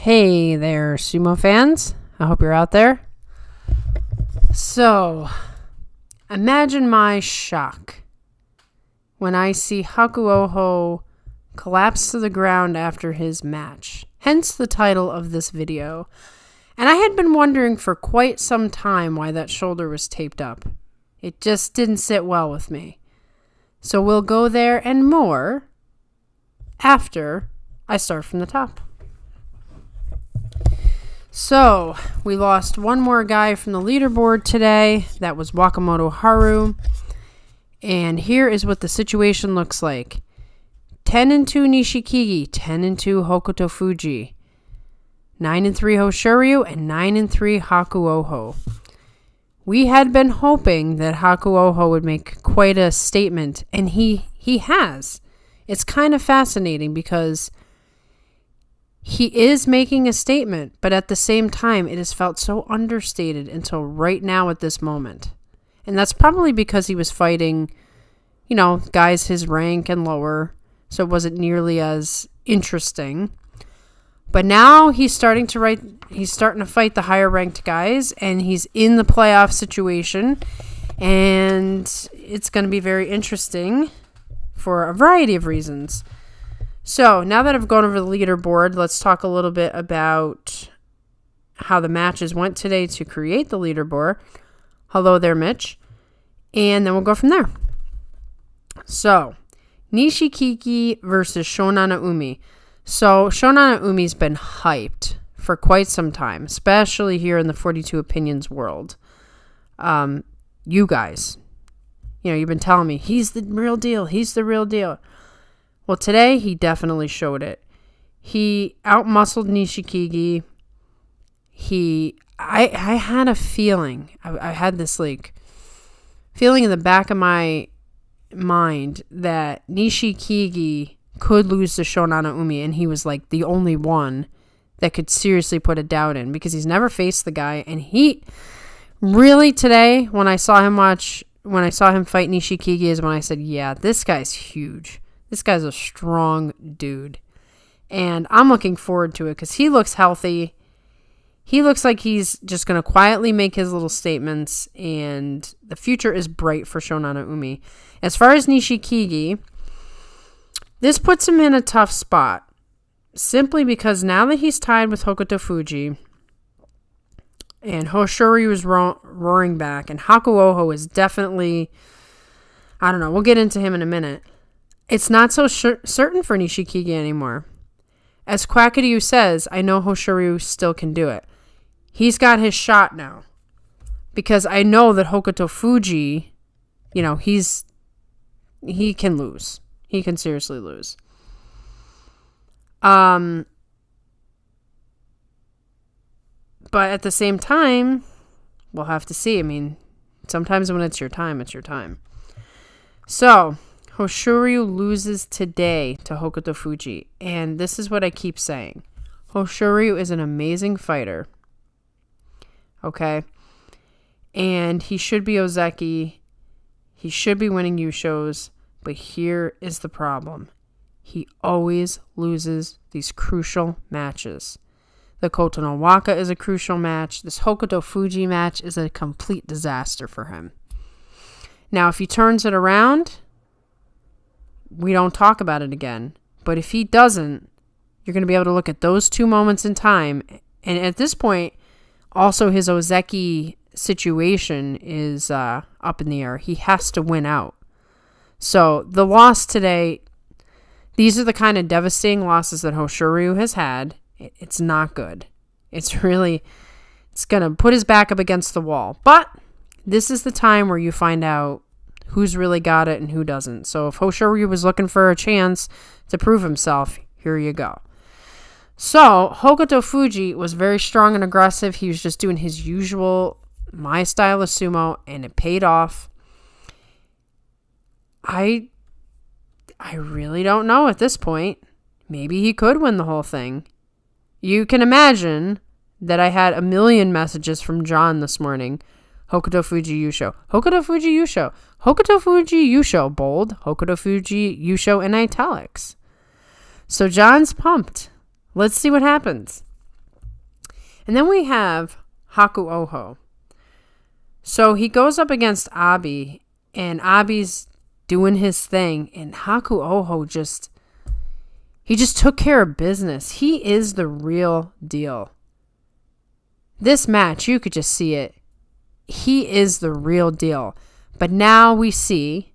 Hey there, Sumo fans. I hope you're out there. So, imagine my shock when I see Hakuoho collapse to the ground after his match. Hence the title of this video. And I had been wondering for quite some time why that shoulder was taped up. It just didn't sit well with me. So we'll go there and more after I start from the top. So, we lost one more guy from the leaderboard today. That was Wakamoto Haru. And here is what the situation looks like. 10-2 Nishikigi, 10-2 Hokutofuji, 9-3 Hoshoryu, and 9-3 Hakuoho. We had been hoping that Hakuoho would make quite a statement, and he has. It's kind of fascinating because he is making a statement, but at the same time, it has felt so understated until right now at this moment. And that's probably because he was fighting, guys his rank and lower, so it wasn't nearly as interesting. But now he's starting to fight the higher ranked guys, and he's in the playoff situation, and it's going to be very interesting for a variety of reasons. So, now that I've gone over the leaderboard, let's talk a little bit about how the matches went today to create the leaderboard. Hello there, Mitch. And then we'll go from there. So, Nishikigi versus Shonana Umi. So, Shonana Umi's been hyped for quite some time, especially here in the 42 Opinions world. You guys, you've been telling me, he's the real deal. He's the real deal. Well, today he definitely showed it. He outmuscled Nishikigi. I had a feeling. I had this feeling in the back of my mind that Nishikigi could lose to Shonana Umi, and he was the only one that could seriously put a doubt in because he's never faced the guy. And he really today, when I saw him fight Nishikigi, is when I said, yeah, this guy's huge. This guy's a strong dude. And I'm looking forward to it because he looks healthy. He looks like he's just going to quietly make his little statements. And the future is bright for Shonana Umi. As far as Nishikigi, this puts him in a tough spot. Simply because now that he's tied with Hokutofuji, and Hoshoryu is roaring back, and Hakuoho is definitely, I don't know, we'll get into him in a minute. It's not so certain for Nishikigi anymore. As Quackadoo says, I know Hoshoryu still can do it. He's got his shot now. Because I know that Hokutofuji, he can lose. He can seriously lose. But at the same time, we'll have to see. I mean, sometimes when it's your time, it's your time. So, Hoshoryu loses today to Hokutofuji, and this is what I keep saying. Hoshoryu is an amazing fighter, okay? And he should be Ozeki. He should be winning Yushos, but here is the problem. He always loses these crucial matches. The Kotonowaka is a crucial match. This Hokutofuji match is a complete disaster for him. Now, if he turns it around, we don't talk about it again. But if he doesn't, you're going to be able to look at those two moments in time. And at this point, also his Ozeki situation is up in the air. He has to win out. So the loss today, these are the kind of devastating losses that Hoshoryu has had. It's not good. It's going to put his back up against the wall. But this is the time where you find out who's really got it and who doesn't. So if Hoshoryu was looking for a chance to prove himself, here you go. So Hokutofuji was very strong and aggressive. He was just doing his usual, my style of sumo, and it paid off. I really don't know at this point. Maybe he could win the whole thing. You can imagine that I had a million messages from John this morning. Hokutofuji Yusho. Hokutofuji Yusho. Hokutofuji Yusho, bold. Hokutofuji Yusho in italics. So John's pumped. Let's see what happens. And then we have Hakuoho. So he goes up against Abi, and Abi's doing his thing, and Hakuoho just took care of business. He is the real deal. This match, you could just see it. He is the real deal. But now we see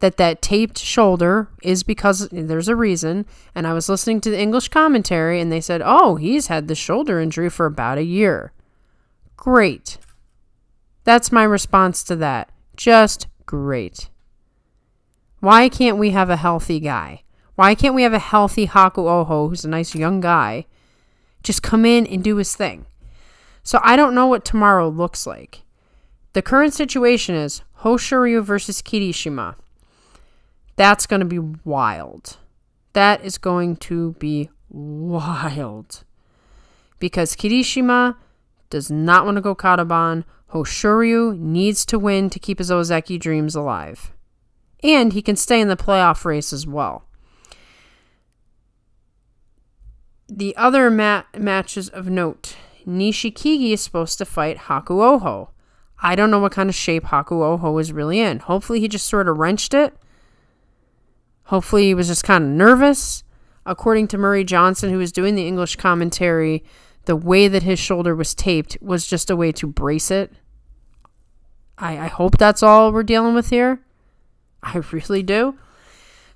that taped shoulder is because there's a reason. And I was listening to the English commentary, and they said, oh, he's had the shoulder injury for about a year. Great. That's my response to that. Just great. Why can't we have a healthy guy? Why can't we have a healthy Hakuoho, who's a nice young guy, just come in and do his thing? So I don't know what tomorrow looks like. The current situation is Hoshoryu versus Kirishima. That's going to be wild. That is going to be wild. Because Kirishima does not want to go Kataban. Hoshoryu needs to win to keep his Ozeki dreams alive. And he can stay in the playoff race as well. The other matches of note. Nishikigi is supposed to fight Hakuoho. I don't know what kind of shape Hakuoho is really in. Hopefully he just sort of wrenched it. Hopefully he was just kind of nervous. According to Murray Johnson, who was doing the English commentary, the way that his shoulder was taped was just a way to brace it. I hope that's all we're dealing with here. I really do.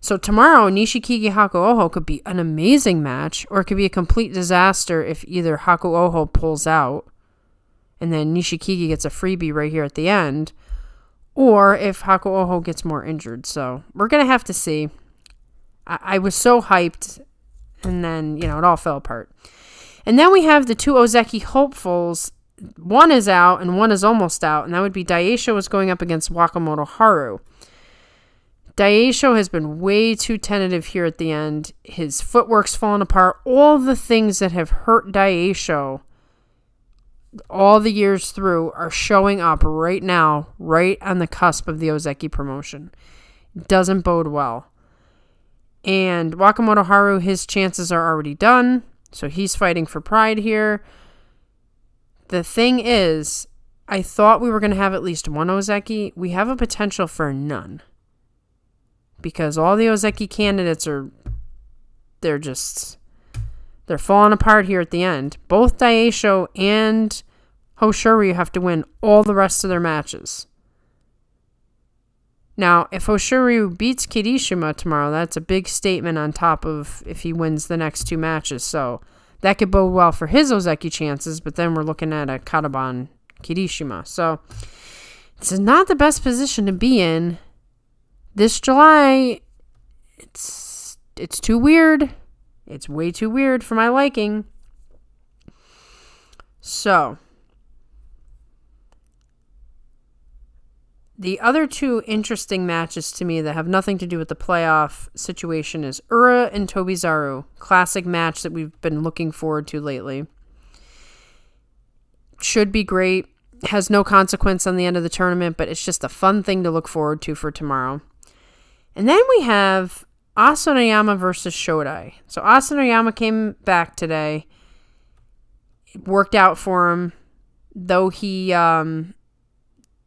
So tomorrow, Nishikigi Hakuoho could be an amazing match, or it could be a complete disaster if either Hakuoho pulls out and then Nishikigi gets a freebie right here at the end, or if Hakuoho gets more injured. So we're going to have to see. I was so hyped, and then, it all fell apart. And then we have the two Ozeki hopefuls. One is out, and one is almost out, and that would be Daisho is going up against Wakamoto Haru. Daisho has been way too tentative here at the end. His footwork's fallen apart. All the things that have hurt Daisho all the years through are showing up right now, right on the cusp of the Ozeki promotion. Doesn't bode well. And Wakamoto Haru, his chances are already done, so he's fighting for pride here. The thing is, I thought we were going to have at least one Ozeki. We have a potential for none. Because all the Ozeki candidates they're falling apart here at the end. Both Daisho and Hoshoryu have to win all the rest of their matches. Now, if Hoshoryu beats Kirishima tomorrow, that's a big statement on top of if he wins the next two matches. So that could bode well for his Ozeki chances, but then we're looking at a Kataban Kirishima. So this is not the best position to be in. This July, it's too weird. It's way too weird for my liking. So, the other two interesting matches to me that have nothing to do with the playoff situation is Ura and Tobizaru. Classic match that we've been looking forward to lately. Should be great. Has no consequence on the end of the tournament, but it's just a fun thing to look forward to for tomorrow. And then we have Asanoyama versus Shodai. So Asanoyama came back today. It worked out for him. Though he,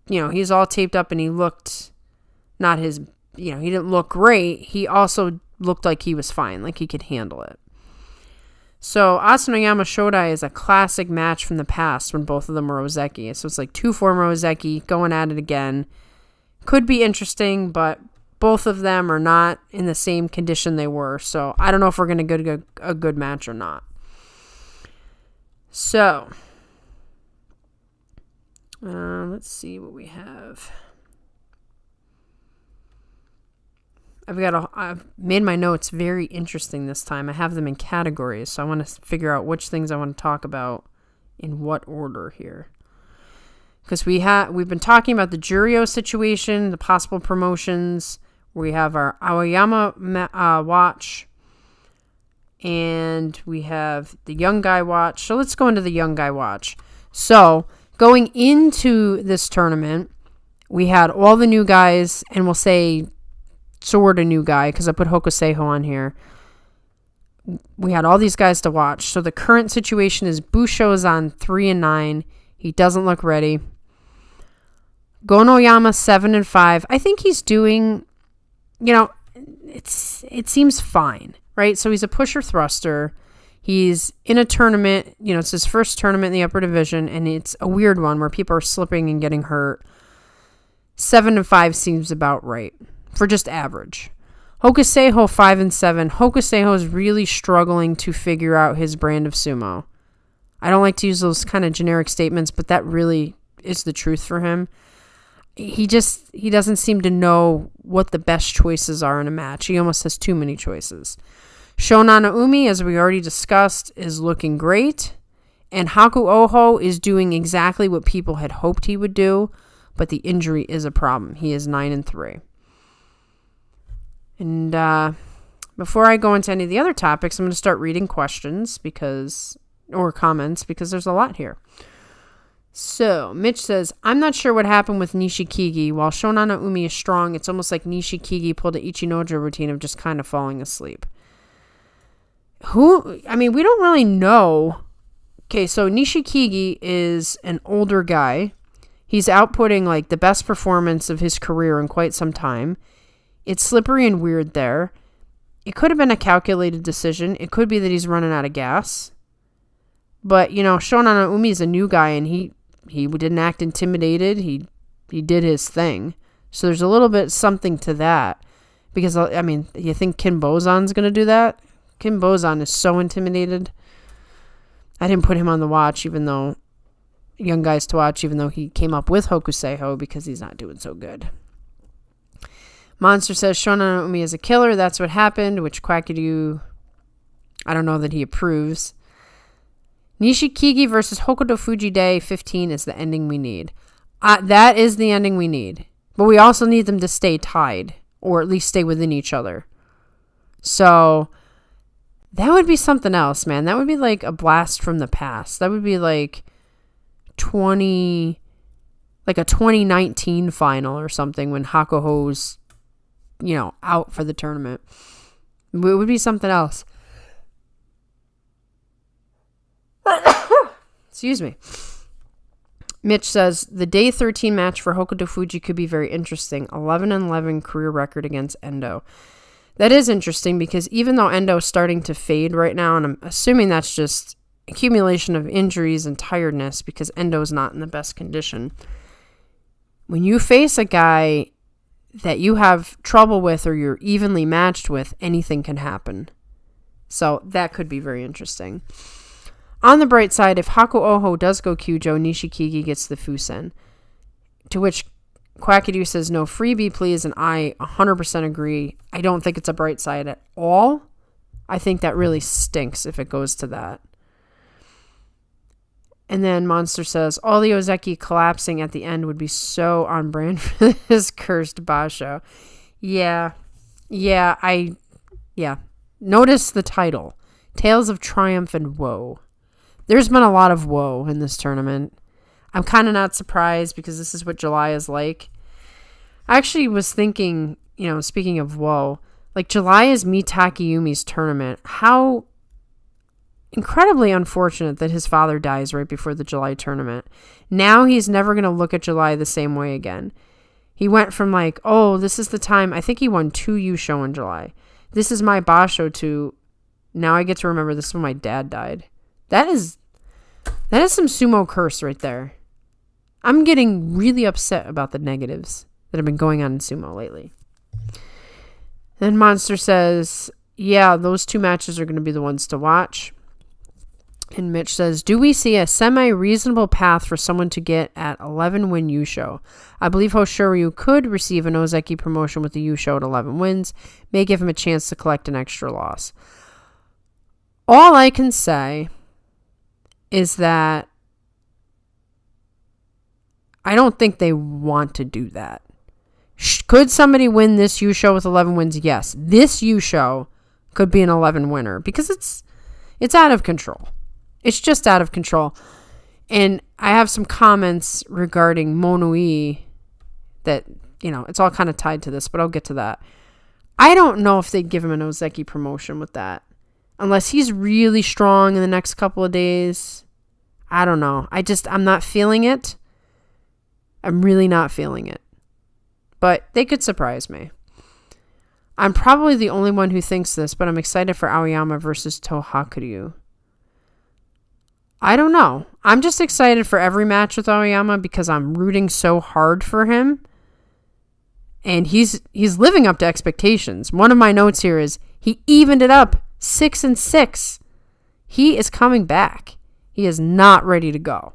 he's all taped up and he looked not his, he didn't look great. He also looked like he was fine, like he could handle it. So Asanoyama Shodai is a classic match from the past when both of them were Ozeki. So it's like two former Ozeki going at it again. Could be interesting, but both of them are not in the same condition they were. So I don't know if we're going to get a good match or not. So let's see what we have. I've made my notes very interesting this time. I have them in categories, so I want to figure out which things I want to talk about in what order here. Because we've been talking about the Juryo situation, the possible promotions. We have our Aoyama watch, and we have the young guy watch. So let's go into the young guy watch. So going into this tournament, we had all the new guys, and we'll say sort of new guy because I put Hokuseiho on here. we had all these guys to watch. So the current situation is Busho is on 3-9. He doesn't look ready. Gonoyama 7-5. I think he's doing, it seems fine, right? So he's a pusher thruster. He's in a tournament, it's his first tournament in the upper division, and it's a weird one where people are slipping and getting hurt. 7-5 seems about right for just average. Hokuseiho 5-7. Hokuseiho is really struggling to figure out his brand of sumo. I don't like to use those kind of generic statements, but that really is the truth for him. He doesn't seem to know what the best choices are in a match. He almost has too many choices. Shonan Umi, as we already discussed, is looking great. And Hakuoho is doing exactly what people had hoped he would do, but the injury is a problem. He is 9-3. And before I go into any of the other topics, I'm going to start reading questions or comments because there's a lot here. So, Mitch says, I'm not sure what happened with Nishikigi. While Shonan Umi is strong, it's almost like Nishikigi pulled an Ichinojo routine of just kind of falling asleep. We don't really know. Okay, so Nishikigi is an older guy. He's outputting like the best performance of his career in quite some time. It's slippery and weird there. It could have been a calculated decision. It could be that he's running out of gas. But, Shonan Umi is a new guy, and he didn't act intimidated. He did his thing. So there's a little bit something to that. Because, you think Kim Bozan's going to do that? Kim Bozan is so intimidated. I didn't put him on the watch, young guys to watch, even though he came up with Hokuseiho because he's not doing so good. Monster says Shonan Umi is a killer. That's what happened, which Quackadoo, I don't know that he approves. Nishikigi versus Hokutofuji Day 15 is the ending we need. That is the ending we need. But we also need them to stay tied, or at least stay within each other. So that would be something else, man. That would be like a blast from the past. That would be like a 2019 final or something when Hakuoho's, out for the tournament. It would be something else. Excuse me. Mitch says, the day 13 match for Hokutofuji could be very interesting. 11-11 career record against Endo. That is interesting because even though Endo is starting to fade right now, and I'm assuming that's just accumulation of injuries and tiredness because Endo is not in the best condition. When you face a guy that you have trouble with or you're evenly matched with, anything can happen. So that could be very interesting. On the bright side, if Hakuoho does go Kyujo, Nishikigi gets the Fusen. To which Quackadoo says, no freebie, please. And I 100% agree. I don't think it's a bright side at all. I think that really stinks if it goes to that. And then Monster says, all the Ozeki collapsing at the end would be so on brand for this cursed Basho. Yeah. Notice the title. Tales of Triumph and Woe. There's been a lot of woe in this tournament. I'm kind of not surprised because this is what July is like. I actually was thinking, speaking of woe, like July is Mitakeyumi's tournament. How incredibly unfortunate that his father dies right before the July tournament. Now he's never going to look at July the same way again. He went from like, oh, this is the time. I think he won 2 Yusho in July. This is my Basho to now I get to remember this is when my dad died. That is some sumo curse right there. I'm getting really upset about the negatives that have been going on in sumo lately. Then Monster says, yeah, those 2 matches are going to be the ones to watch. And Mitch says, do we see a semi-reasonable path for someone to get at 11-win Yusho? I believe Hoshoryu could receive an Ozeki promotion with the Yusho at 11 wins. May give him a chance to collect an extra loss. All I can say is that I don't think they want to do that. Could somebody win this Yusho with 11 wins? Yes. This Yusho could be an 11 winner because it's out of control. It's just out of control. And I have some comments regarding Monoi that, it's all kind of tied to this, but I'll get to that. I don't know if they'd give him an Ozeki promotion with that. unless he's really strong in the next couple of days. I don't know. I'm not feeling it. I'm really not feeling it. But they could surprise me. I'm probably the only one who thinks this, but I'm excited for Aoyama versus Hoshoryu. I don't know. I'm just excited for every match with Aoyama because I'm rooting so hard for him. And he's living up to expectations. One of my notes here is he evened it up 6-6. He is coming back. He is not ready to go.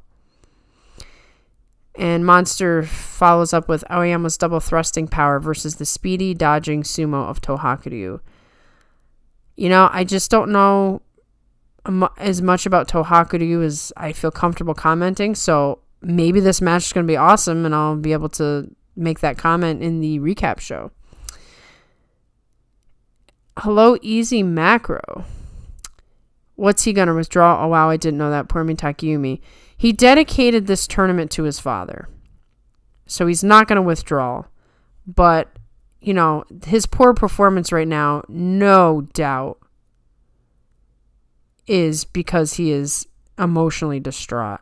And Monster follows up with Aoyama's double thrusting power versus the speedy, dodging sumo of Hoshoryu. You know, I just don't know as much about Hoshoryu as I feel comfortable commenting. So maybe this match is going to be awesome and I'll be able to make that comment in the recap show. Hello, Easy Macro. What's he going to withdraw? Oh, wow, I didn't know that. Poor me, Takayumi. He dedicated this tournament to his father. So he's not going to withdraw. But, you know, his poor performance right now, no doubt, is because he is emotionally distraught.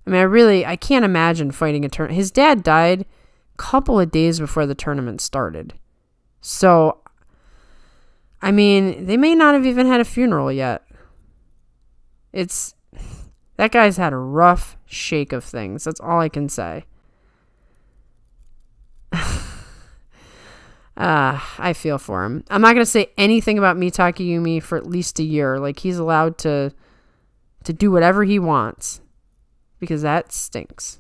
I mean, I can't imagine fighting a tournament. His dad died a couple of days before the tournament started. So, I mean, they may not have even had a funeral yet. That guy's had a rough shake of things. That's all I can say. I feel for him. I'm not going to say anything about Takayumi for at least a year. Like, he's allowed to do whatever he wants. Because that stinks.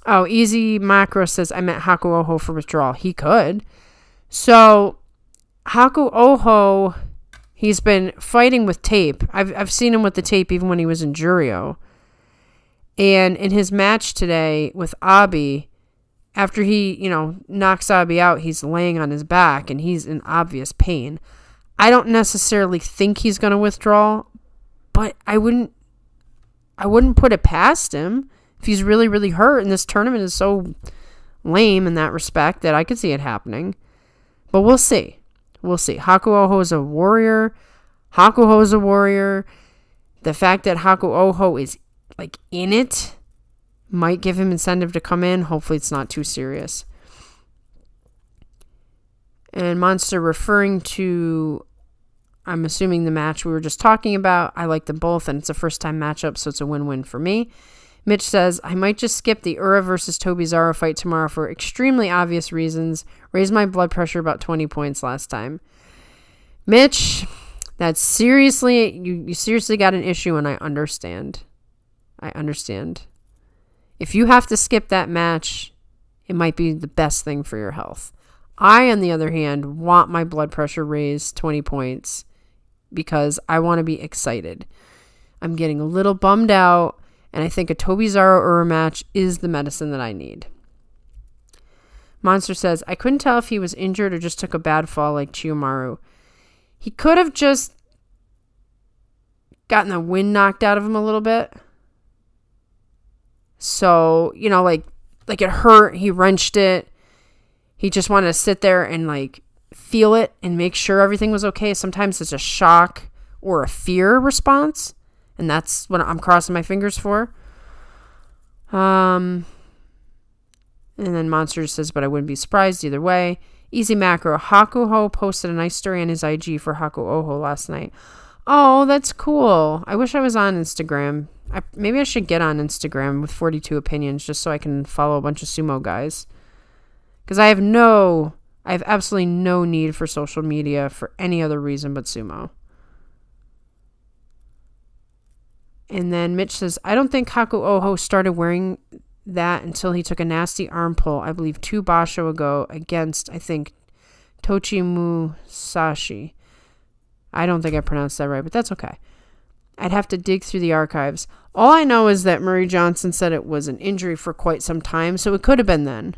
Oh, Easy Macro says, I meant Hakuoho for withdrawal. He could. So, Hakuoho, he's been fighting with tape. I've seen him with the tape even when he was in Juryo. And in his match today with Abi, after he, knocks Abi out, he's laying on his back and he's in obvious pain. I don't necessarily think he's going to withdraw, but I wouldn't put it past him if he's really, really hurt. And this tournament is so lame in that respect that I could see it happening. But we'll see. We'll see. Hakuoho is a warrior. Hakuoho is a warrior. The fact that Hakuoho is in it might give him incentive to come in. Hopefully it's not too serious. And Monster referring to, I'm assuming, the match we were just talking about. I like them both, and it's a first-time matchup, so it's a win-win for me. Mitch says, I might just skip the Ura versus Tobizaro fight tomorrow for extremely obvious reasons. Raised my blood pressure about 20 points last time. Mitch, that's seriously, you seriously got an issue, and I understand. If you have to skip that match, it might be the best thing for your health. I, on the other hand, want my blood pressure raised 20 points because I want to be excited. I'm getting a little bummed out, and I think a Tobizaro Ura match is the medicine that I need. Monster says, I couldn't tell if he was injured or just took a bad fall like Chiyomaru. He could have just gotten the wind knocked out of him a little bit. So, like it hurt. He wrenched it. He just wanted to sit there and feel it and make sure everything was okay. Sometimes it's a shock or a fear response. And that's what I'm crossing my fingers for. And then Monster says, but I wouldn't be surprised either way. Easy Macro. Hakuoho posted a nice story on his IG for Hakuoho last night. Oh, that's cool. I wish I was on Instagram. Maybe I should get on Instagram with 42 opinions just so I can follow a bunch of sumo guys. Because I have absolutely no need for social media for any other reason but sumo. And then Mitch says, I don't think Hakuoho started wearing that until he took a nasty arm pull, I believe 2 basho ago against, I think, Tochi Musashi. I don't think I pronounced that right, but that's okay. I'd have to dig through the archives. All I know is that Murray Johnson said it was an injury for quite some time, so it could have been then.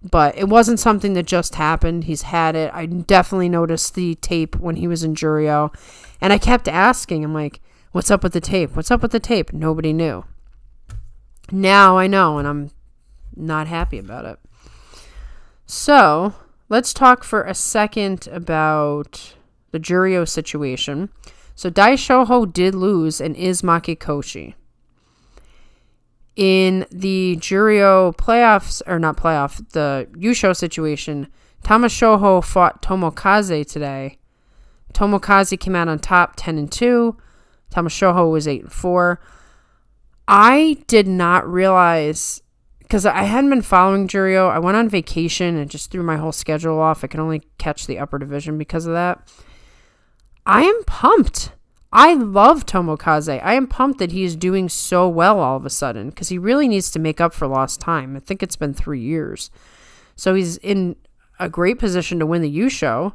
But it wasn't something that just happened. He's had it. I definitely noticed the tape when he was in Juryo. And I kept asking, I'm like, what's up with the tape? What's up with the tape? Nobody knew. Now I know, and I'm not happy about it. So, let's talk for a second about the Juryo situation. So Daishoho did lose and is Makikoshi. In the Juryo playoffs, or not playoff, the Yusho situation, Tamashoho fought Tomokaze today. Tomokaze came out on top 10-2. Tamashoho was 8-4. I did not realize, because I hadn't been following Juryo. I went on vacation and just threw my whole schedule off. I could only catch the upper division because of that. I am pumped. I love Tomokaze. I am pumped that he is doing so well all of a sudden, because he really needs to make up for lost time. I think it's been 3 years. So he's in a great position to win the Yusho.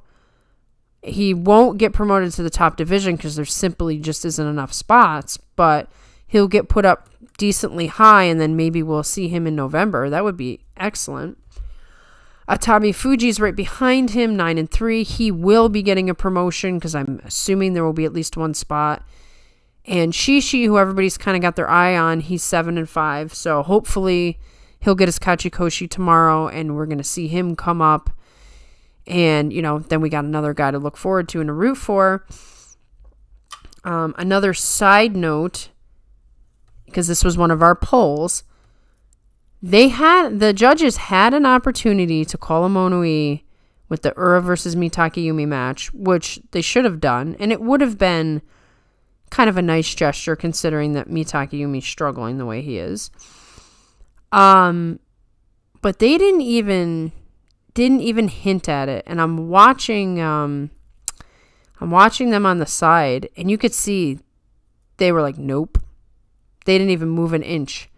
He won't get promoted to the top division because there simply just isn't enough spots, but he'll get put up decently high, and then maybe we'll see him in November. That would be excellent. Atami Fuji's right behind him, 9-3. He will be getting a promotion because I'm assuming there will be at least one spot. And Shishi, who everybody's kind of got their eye on, he's 7-5. So hopefully he'll get his Kachikoshi tomorrow, and we're going to see him come up. And, then we got another guy to look forward to and to root for. Another side note, because this was one of our polls, the judges had an opportunity to call a Monoi with the Ura versus Mitakayumi match, which they should have done, and it would have been kind of a nice gesture considering that Mitakayumi's struggling the way he is. But they didn't even hint at it, and I'm watching them on the side, and you could see they were like, nope. They didn't even move an inch.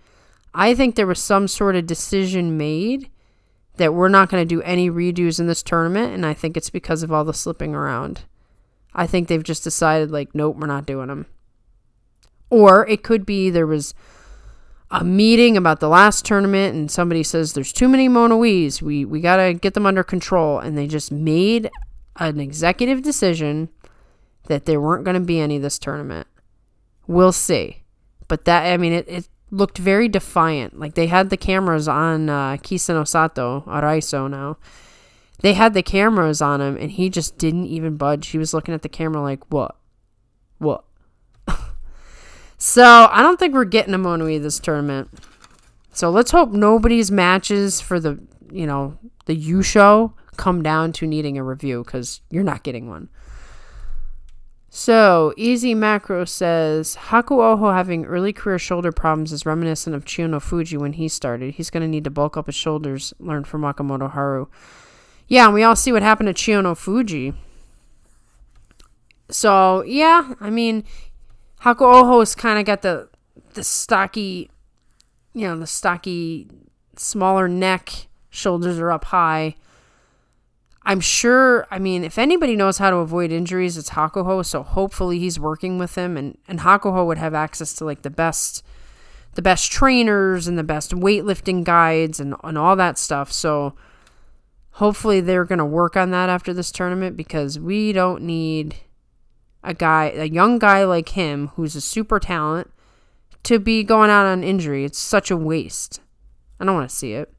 I think there was some sort of decision made that we're not going to do any redos in this tournament, and I think it's because of all the slipping around. I think they've just decided, like, nope, we're not doing them. Or it could be there was a meeting about the last tournament, and somebody says there's too many Monois. We got to get them under control, and they just made an executive decision that there weren't going to be any this tournament. We'll see. But it looked very defiant. Like, they had the cameras on Kisano Sato, Araiso now. They had the cameras on him, and he just didn't even budge. He was looking at the camera like, what? So, I don't think we're getting a Monoi this tournament. So, let's hope nobody's matches for the Yusho come down to needing a review, because you're not getting one. So, Easy Macro says, Hakuoho having early career shoulder problems is reminiscent of Hokutofuji when he started. He's going to need to bulk up his shoulders, learn from Wakamoto Haru. Yeah, and we all see what happened to Hokutofuji. So, yeah, Hakuoho has kind of got the stocky, smaller neck, shoulders are up high. I'm sure, if anybody knows how to avoid injuries, it's Hakuoho, so hopefully he's working with him, and Hakuoho would have access to, like, the best trainers and the best weightlifting guides and all that stuff, so hopefully they're going to work on that after this tournament, because we don't need a young guy like him, who's a super talent, to be going out on injury. It's such a waste. I don't want to see it.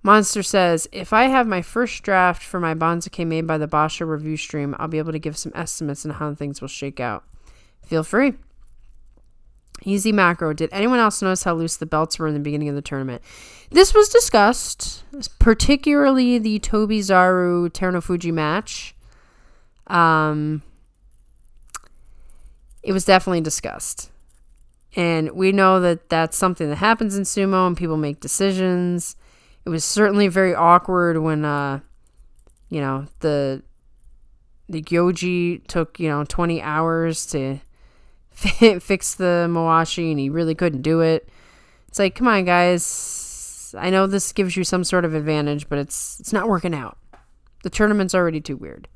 Monster says, if I have my first draft for my Banzuke made by the Basha review stream, I'll be able to give some estimates on how things will shake out. Feel free. Easy Macro, did anyone else notice how loose the belts were in the beginning of the tournament? This was discussed, particularly the Tobizaru Terunofuji match. It was definitely discussed. And we know that that's something that happens in sumo and people make decisions. It was certainly very awkward when, the Gyoji took, 20 hours to fix the Moashi, and he really couldn't do it. It's like, come on, guys. I know this gives you some sort of advantage, but it's not working out. The tournament's already too weird.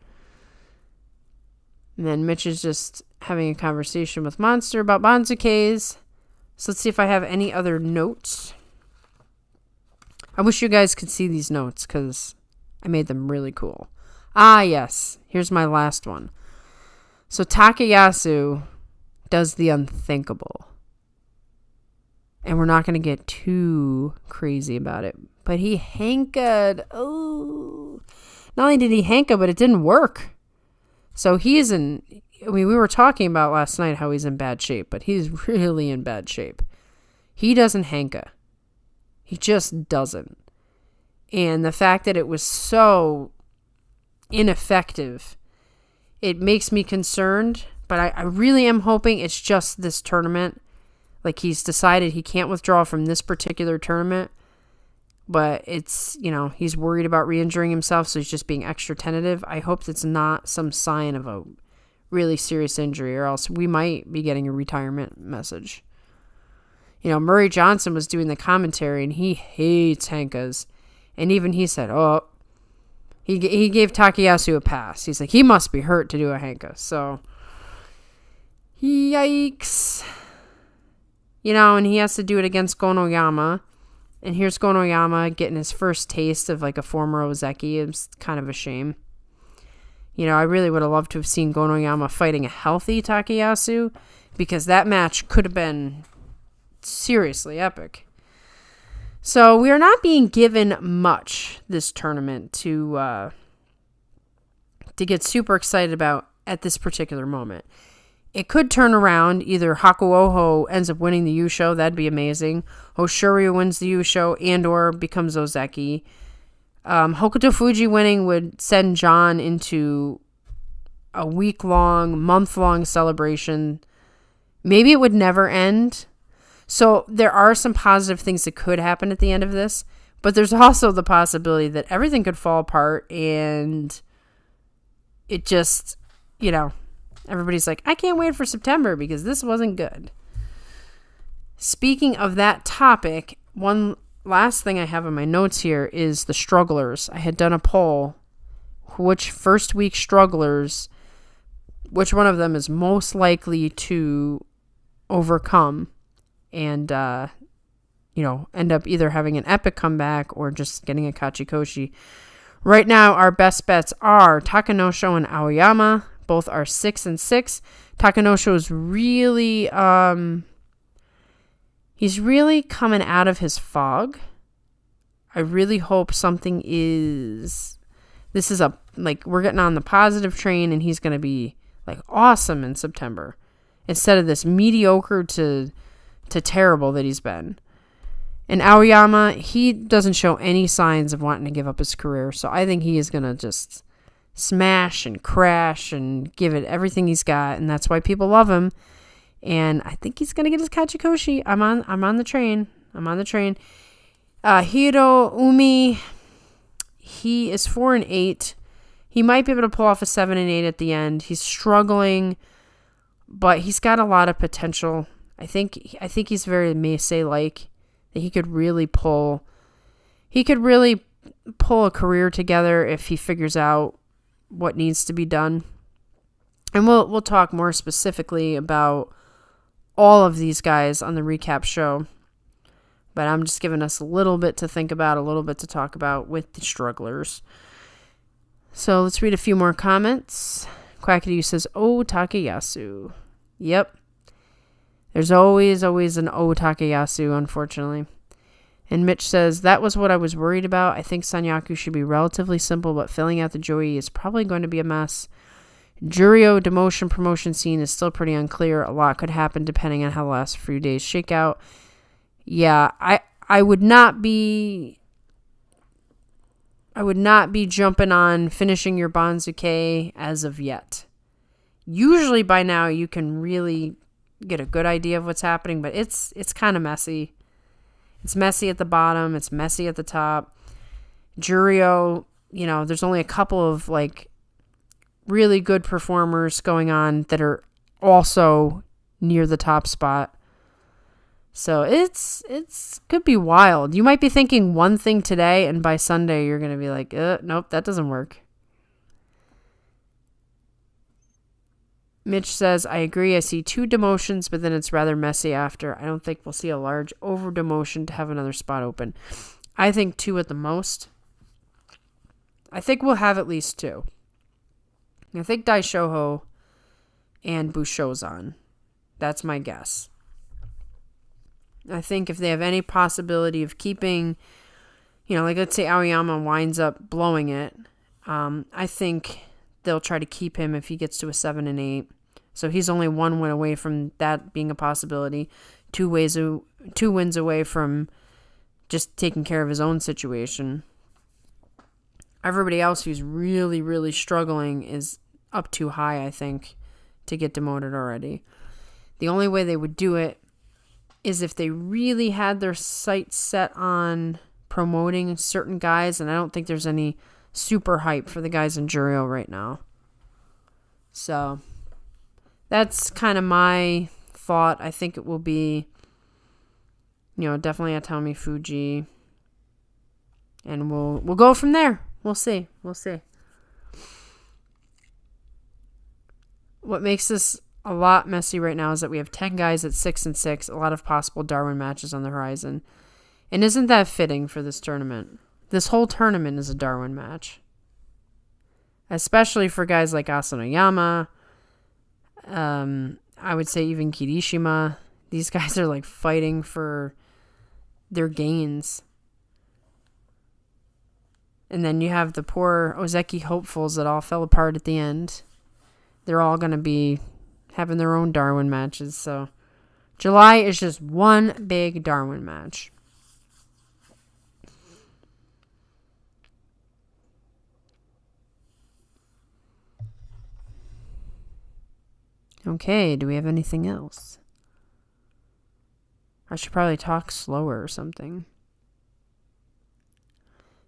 And then Mitch is just having a conversation with Monster about Banzukes. So let's see if I have any other notes. I wish you guys could see these notes because I made them really cool. Ah, yes. Here's my last one. So Takayasu does the unthinkable. And we're not going to get too crazy about it. But he hanka'd. Oh. Not only did he hanka, but it didn't work. So we were talking about last night how he's in bad shape, but he's really in bad shape. He doesn't hanka. He just doesn't. And the fact that it was so ineffective, it makes me concerned, but I really am hoping it's just this tournament. Like, he's decided he can't withdraw from this particular tournament, but it's, he's worried about re-injuring himself, so he's just being extra tentative. I hope that's not some sign of a really serious injury, or else we might be getting a retirement message. Murray Johnson was doing the commentary, and he hates hankas. And even he said, he gave Takayasu a pass. He's like, he must be hurt to do a hanka. So, yikes. And he has to do it against Gonoyama. And here's Gonoyama getting his first taste of like a former Ozeki. It's kind of a shame. I really would have loved to have seen Gonoyama fighting a healthy Takayasu, because that match could have been seriously epic. So we are not being given much this tournament to get super excited about at this particular moment. It could turn around. Either Hakuoho ends up winning the Yusho. That'd be amazing. Hoshoryu wins the Yusho and or becomes Ozeki. Hokutofuji winning would send John into a week-long, month-long celebration. Maybe it would never end. So there are some positive things that could happen at the end of this. But there's also the possibility that everything could fall apart and it just, everybody's like, I can't wait for September because this wasn't good. Speaking of that topic, one last thing I have in my notes here is the strugglers. I had done a poll, which first week strugglers, which one of them is most likely to overcome and, end up either having an epic comeback or just getting a Kachikoshi. Right now, our best bets are Takanosho and Aoyama. Both are 6-6. Takanosho is really, he's really coming out of his fog. I really hope something is, we're getting on the positive train and he's going to be like awesome in September instead of this mediocre to terrible that he's been. And Aoyama, he doesn't show any signs of wanting to give up his career. So I think he is going to just smash and crash and give it everything he's got. And that's why people love him. And I think he's going to get his Kachikoshi. I'm on the train. Hiro Umi, he is 4-8. He might be able to pull off a 7-8 at the end. He's struggling, but he's got a lot of potential. I think he's very Meisei-like. He could really pull a career together if he figures out what needs to be done. And we'll talk more specifically about all of these guys on the recap show. But I'm just giving us a little bit to think about, a little bit to talk about with the strugglers. So let's read a few more comments. Quackity says, "Oh, Takayasu." Yep. There's always an "Oh, Takayasu," unfortunately. And Mitch says, "That was what I was worried about. I think Sanyaku should be relatively simple, but filling out the Joey is probably going to be a mess. Juryo demotion promotion scene is still pretty unclear. A lot could happen depending on how the last few days shake out." Yeah, I would not be jumping on finishing your Banzuke as of yet. Usually by now you can really get a good idea of what's happening, but it's kind of messy. It's messy at the bottom. It's messy at the top. Juryo, there's only a couple of really good performers going on that are also near the top spot. So it's could be wild. You might be thinking one thing today, and by Sunday you're going to be like, nope, that doesn't work. Mitch says, "I agree. I see 2 demotions, but then it's rather messy after. I don't think we'll see a large over demotion to have another spot open. I think 2 at the most. I think we'll have at least 2. I think Daishoho and Bushozan. That's my guess. I think if they have any possibility of keeping, let's say Aoyama winds up blowing it, I think they'll try to keep him if he gets to a 7-8. So he's only 1 win away from that being a possibility. 2 wins away from just taking care of his own situation. Everybody else who's really, really struggling is up too high, I think, to get demoted already. The only way they would do it is if they really had their sights set on promoting certain guys, and I don't think there's any super hype for the guys in Juryo right now. So that's kind of my thought. I think it will be, definitely a Hokutofuji, and we'll go from there. We'll see. What makes this a lot messy right now is that we have 10 guys at 6-6, a lot of possible Darwin matches on the horizon. And isn't that fitting for this tournament? This whole tournament is a Darwin match. Especially for guys like Asanoyama. I would say even Kirishima. These guys are like fighting for their gains. And then you have the poor Ozeki hopefuls that all fell apart at the end. They're all going to be having their own Darwin matches. So July is just one big Darwin match. Okay, do we have anything else? I should probably talk slower or something.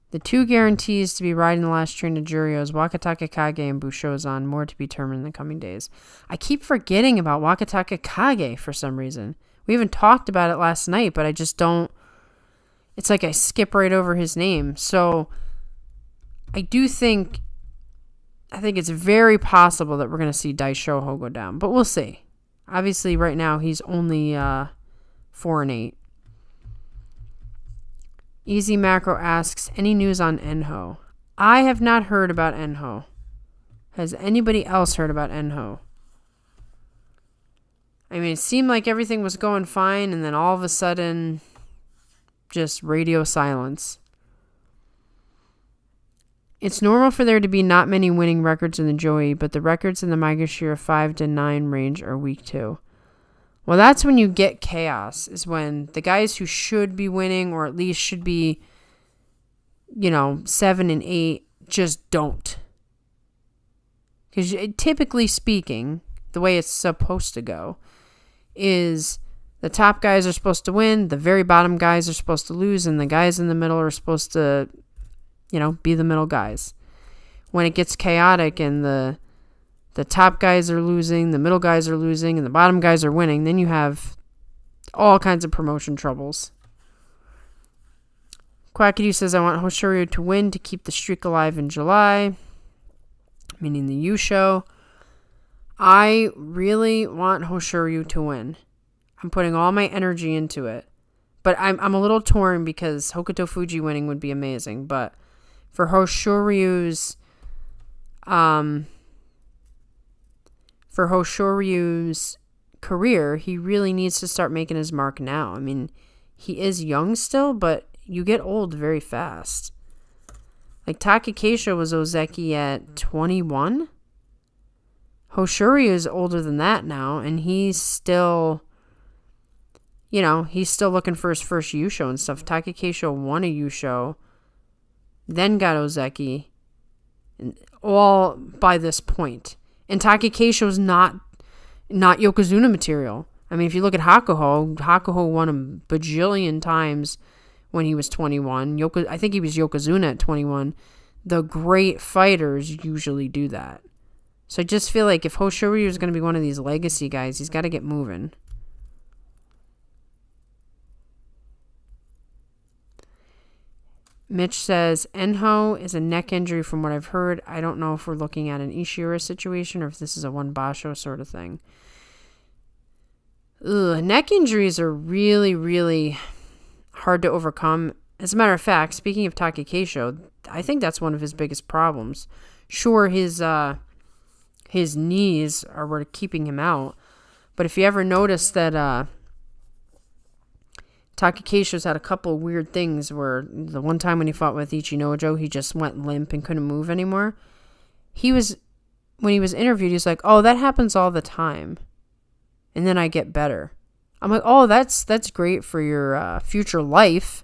The 2 guarantees to be riding the last train to Juryo is Wakataka Kage and Bushozan, more to be determined in the coming days. I keep forgetting about Wakataka Kage for some reason. We even talked about it last night, but I just don't... It's like I skip right over his name. So I think it's very possible that we're going to see Daishoho go down, but we'll see. Obviously, right now, he's only 4-8. Easy Macro asks, any news on Enho? I have not heard about Enho. Has anybody else heard about Enho? I mean, it seemed like everything was going fine, and then all of a sudden, just radio silence. It's normal for there to be not many winning records in the Joey, but the records in the Maegashira 5-9 range are weak too. Well, that's when you get chaos, is when the guys who should be winning, or at least should be, 7-8, just don't. Because typically speaking, the way it's supposed to go is the top guys are supposed to win, the very bottom guys are supposed to lose, and the guys in the middle are supposed to, be the middle guys. When it gets chaotic and the top guys are losing, the middle guys are losing, and the bottom guys are winning, then you have all kinds of promotion troubles. Quackity says, I want Hoshoryu to win to keep the streak alive in July, meaning the Yusho. I really want Hoshoryu to win. I'm putting all my energy into it. But I'm a little torn because Hokutofuji winning would be amazing. But for Hoshoryu's career, he really needs to start making his mark now. I mean, he is young still, but you get old very fast. Like, Takakesho was Ozeki at 21. Hoshoryu is older than that now, and he's still, he's still looking for his first Yusho and stuff. Takakesho won a Yusho, then got Ozeki, all by this point. And Takakesho's not Yokozuna material. I mean, if you look at Hakuoho won a bajillion times when he was 21. I think he was Yokozuna at 21. The great fighters usually do that. So I just feel like if Hoshoryu is going to be one of these legacy guys, he's got to get moving. Mitch says, Enho is a neck injury from what I've heard. I don't know if we're looking at an Ishihara situation or if this is a one basho sort of thing. Neck injuries are really, really hard to overcome. As a matter of fact, speaking of Takakesho, I think that's one of his biggest problems. Sure, his knees are what are keeping him out. But if you ever notice that Takakesho's had a couple of weird things where the one time when he fought with Ichinojo, he just went limp and couldn't move anymore. He was when he was interviewed, he's like, oh, that happens all the time. And then I get better. I'm like, oh, that's great for your future life.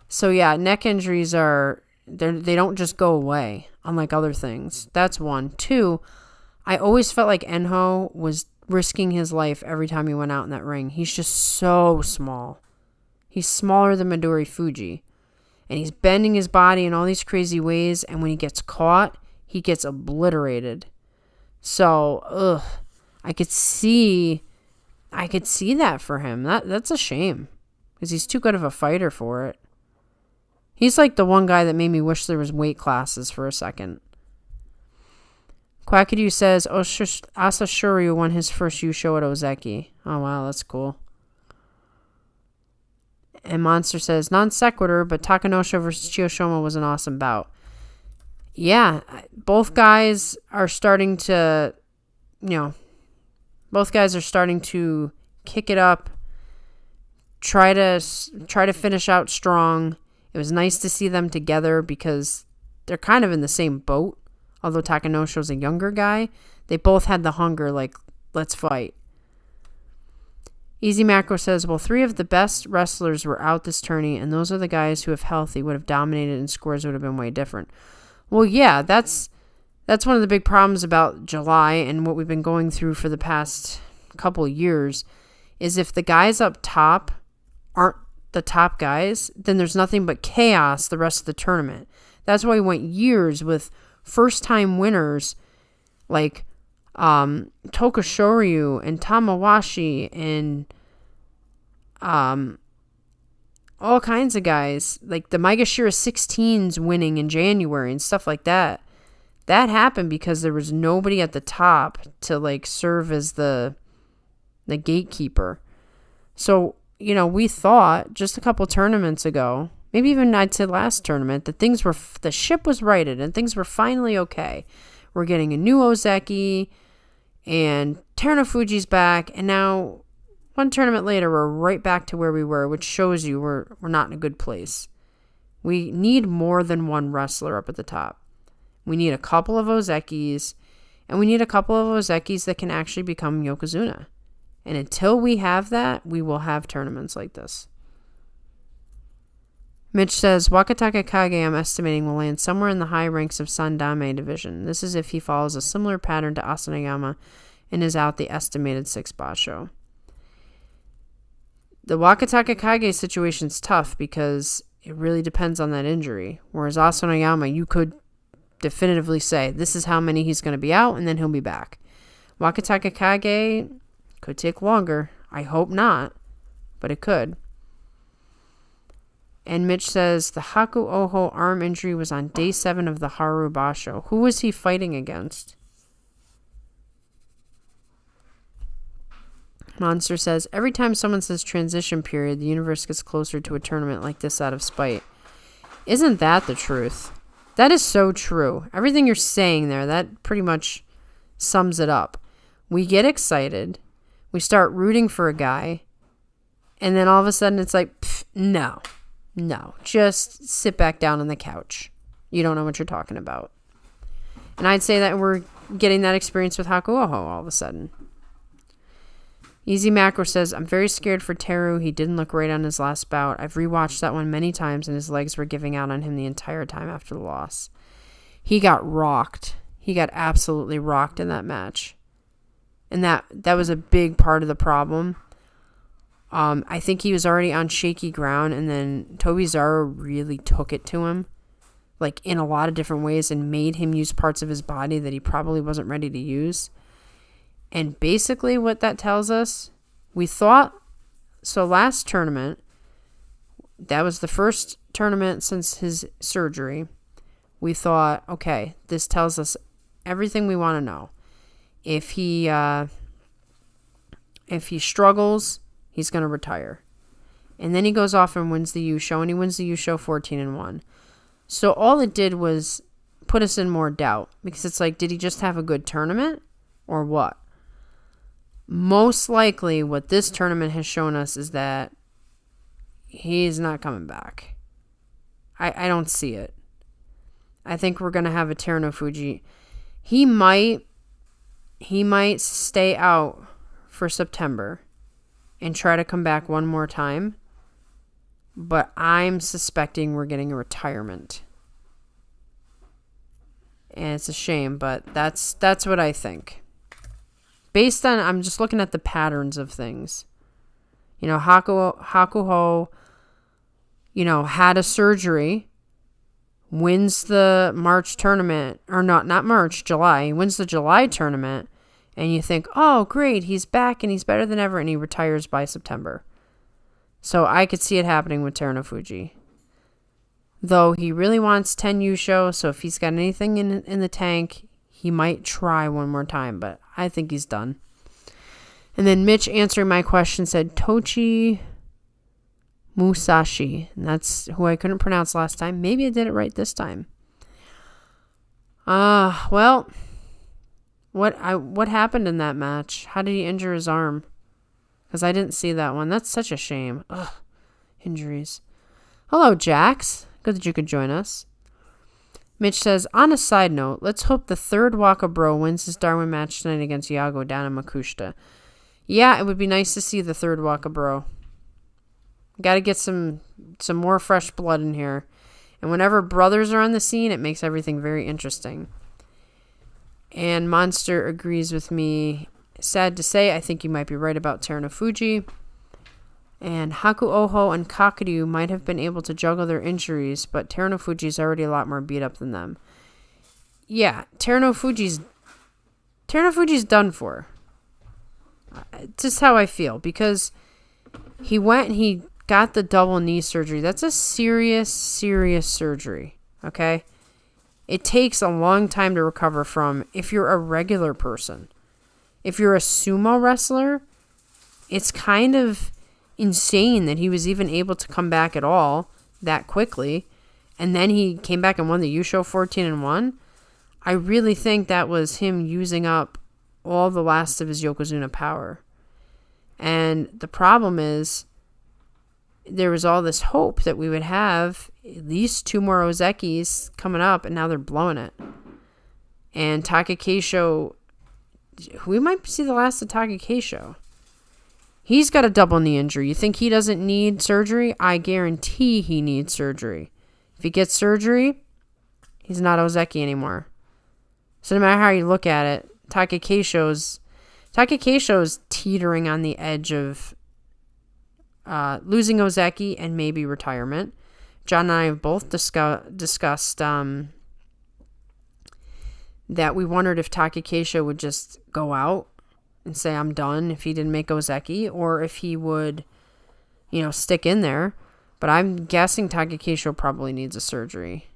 So yeah, neck injuries they don't just go away, unlike other things. That's one. Two, I always felt like Enho was risking his life every time he went out in that ring. He's just so small. He's smaller than Midori Fuji. And he's bending his body in all these crazy ways, and when he gets caught, he gets obliterated. So, I could see that for him. That's a shame, because he's too good of a fighter for it. He's like the one guy that made me wish there was weight classes for a second. Quackadoo says Hoshoryu won his first Yusho at Ozeki. Oh wow, that's cool. And Monster says, non sequitur, but Takanosho versus Chiyoshima was an awesome bout. Yeah, both guys are starting to, kick it up, try to finish out strong. It was nice to see them together because they're kind of in the same boat. Although Takanosho's a younger guy, they both had the hunger, like, let's fight. Easy Macro says, well, 3 of the best wrestlers were out this tourney, and those are the guys who, if healthy, would have dominated and scores would have been way different. Well, yeah, that's one of the big problems about July and what we've been going through for the past couple of years, is if the guys up top aren't the top guys, then there's nothing but chaos the rest of the tournament. That's why we went years with first-time winners like Tokushoryu and Tamawashi and all kinds of guys, like the Maegashira 16s winning in January and stuff like that. That happened because there was nobody at the top to like serve as the gatekeeper. So, we thought just a couple tournaments ago, maybe even I'd say last tournament, that the ship was righted and things were finally okay. We're getting a new Ozeki and Terunofuji's back, and now one tournament later we're right back to where we were, which shows you we're not in a good place. We need more than one wrestler up at the top. We need a couple of Ozekis, and we need a couple of Ozekis that can actually become Yokozuna. And until we have that, we will have tournaments like this. Mitch says, Wakataka Kage, I'm estimating, will land somewhere in the high ranks of Sandame division. This is if he follows a similar pattern to Asanoyama and is out the estimated 6 basho. The Wakataka Kage situation's tough because it really depends on that injury. Whereas Asanoyama, you could definitively say, this is how many he's going to be out, and then he'll be back. Wakataka Kage could take longer. I hope not, but it could. And Mitch says, the Hakuoho arm injury was on day 7 of the Haru Basho. Who was he fighting against? Monster says, every time someone says transition period, the universe gets closer to a tournament like this out of spite. Isn't that the truth? That is so true. Everything you're saying there, that pretty much sums it up. We get excited. We start rooting for a guy. And then all of a sudden it's like, no, just sit back down on the couch. You don't know what you're talking about. And I'd say that we're getting that experience with Hakuoho all of a sudden. Easy Macro says, I'm very scared for Teru. He didn't look right on his last bout. I've rewatched that one many times, and his legs were giving out on him the entire time after the loss. He got rocked. He got absolutely rocked in that match. And that was a big part of the problem. I think he was already on shaky ground, and then Tobizaro really took it to him, like in a lot of different ways, and made him use parts of his body that he probably wasn't ready to use. And basically what that tells us, we thought, so last tournament, that was the first tournament since his surgery. We thought, okay, this tells us everything we want to know. If he struggles, he's going to retire. And then he goes off and wins the Yusho, and he wins the Yusho 14-1. So all it did was put us in more doubt, because it's like, did he just have a good tournament or what? Most likely what this tournament has shown us is that he's not coming back. I don't see it. I think we're going to have a Terunofuji. He might stay out for September and try to come back one more time. But I'm suspecting we're getting a retirement. And it's a shame, but that's what I think. Based on, I'm just looking at the patterns of things. You know, Hakuoho, you know, had a surgery, wins the March tournament, or not March, July. He wins the July tournament, and you think, oh, great, he's back and he's better than ever, and he retires by September. So I could see it happening with Terunofuji. Though he really wants 10 Yusho, so if he's got anything in the tank, he might try one more time, but I think he's done. And then Mitch answering my question said Tochi Musashi. And that's who I couldn't pronounce last time. Maybe I did it right this time. Well, what happened in that match? How did he injure his arm? Because I didn't see that one. That's such a shame. Ugh, injuries. Hello, Jax. Good that you could join us. Mitch says, on a side note, let's hope the third Waka Bro wins his Darwin match tonight against Yago down in Makushita. Yeah, it would be nice to see the third Waka Bro. Got to get some more fresh blood in here. And whenever brothers are on the scene, it makes everything very interesting. And Monster agrees with me. Sad to say, I think you might be right about Terunofuji. And Hakuoho and Kakuryu might have been able to juggle their injuries, but Terunofuji's already a lot more beat up than them. Yeah, Terunofuji's done for. Just how I feel, because he went and he got the double knee surgery. That's a serious, serious surgery, okay? It takes a long time to recover from if you're a regular person. If you're a sumo wrestler, it's kind of insane that he was even able to come back at all that quickly. And then he came back and won the Yusho 14-1. I really think that was him using up all the last of his Yokozuna power. And the problem is, there was all this hope that we would have at least 2 more Ozekis coming up, and now they're blowing it. And Takakeisho, we might see the last of Takakeisho. He's got a double knee injury. You think he doesn't need surgery? I guarantee he needs surgery. If he gets surgery, he's not Ozeki anymore. So no matter how you look at it, Takakeisho's teetering on the edge of losing Ozeki and maybe retirement. John and I have both discussed that we wondered if Takakeisho would just go out and say, I'm done, if he didn't make Ozeki, or if he would, stick in there. But I'm guessing Takakeisho probably needs a surgery.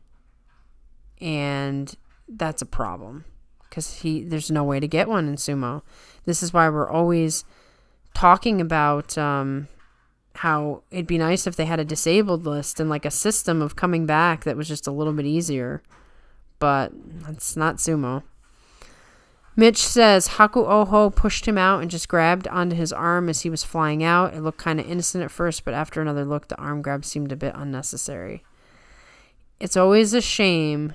And that's a problem, because there's no way to get one in sumo. This is why we're always talking about how it'd be nice if they had a disabled list and like a system of coming back that was just a little bit easier. But that's not sumo. Mitch says Hakuoho pushed him out and just grabbed onto his arm as he was flying out. It looked kind of innocent at first, but after another look, the arm grab seemed a bit unnecessary. It's always a shame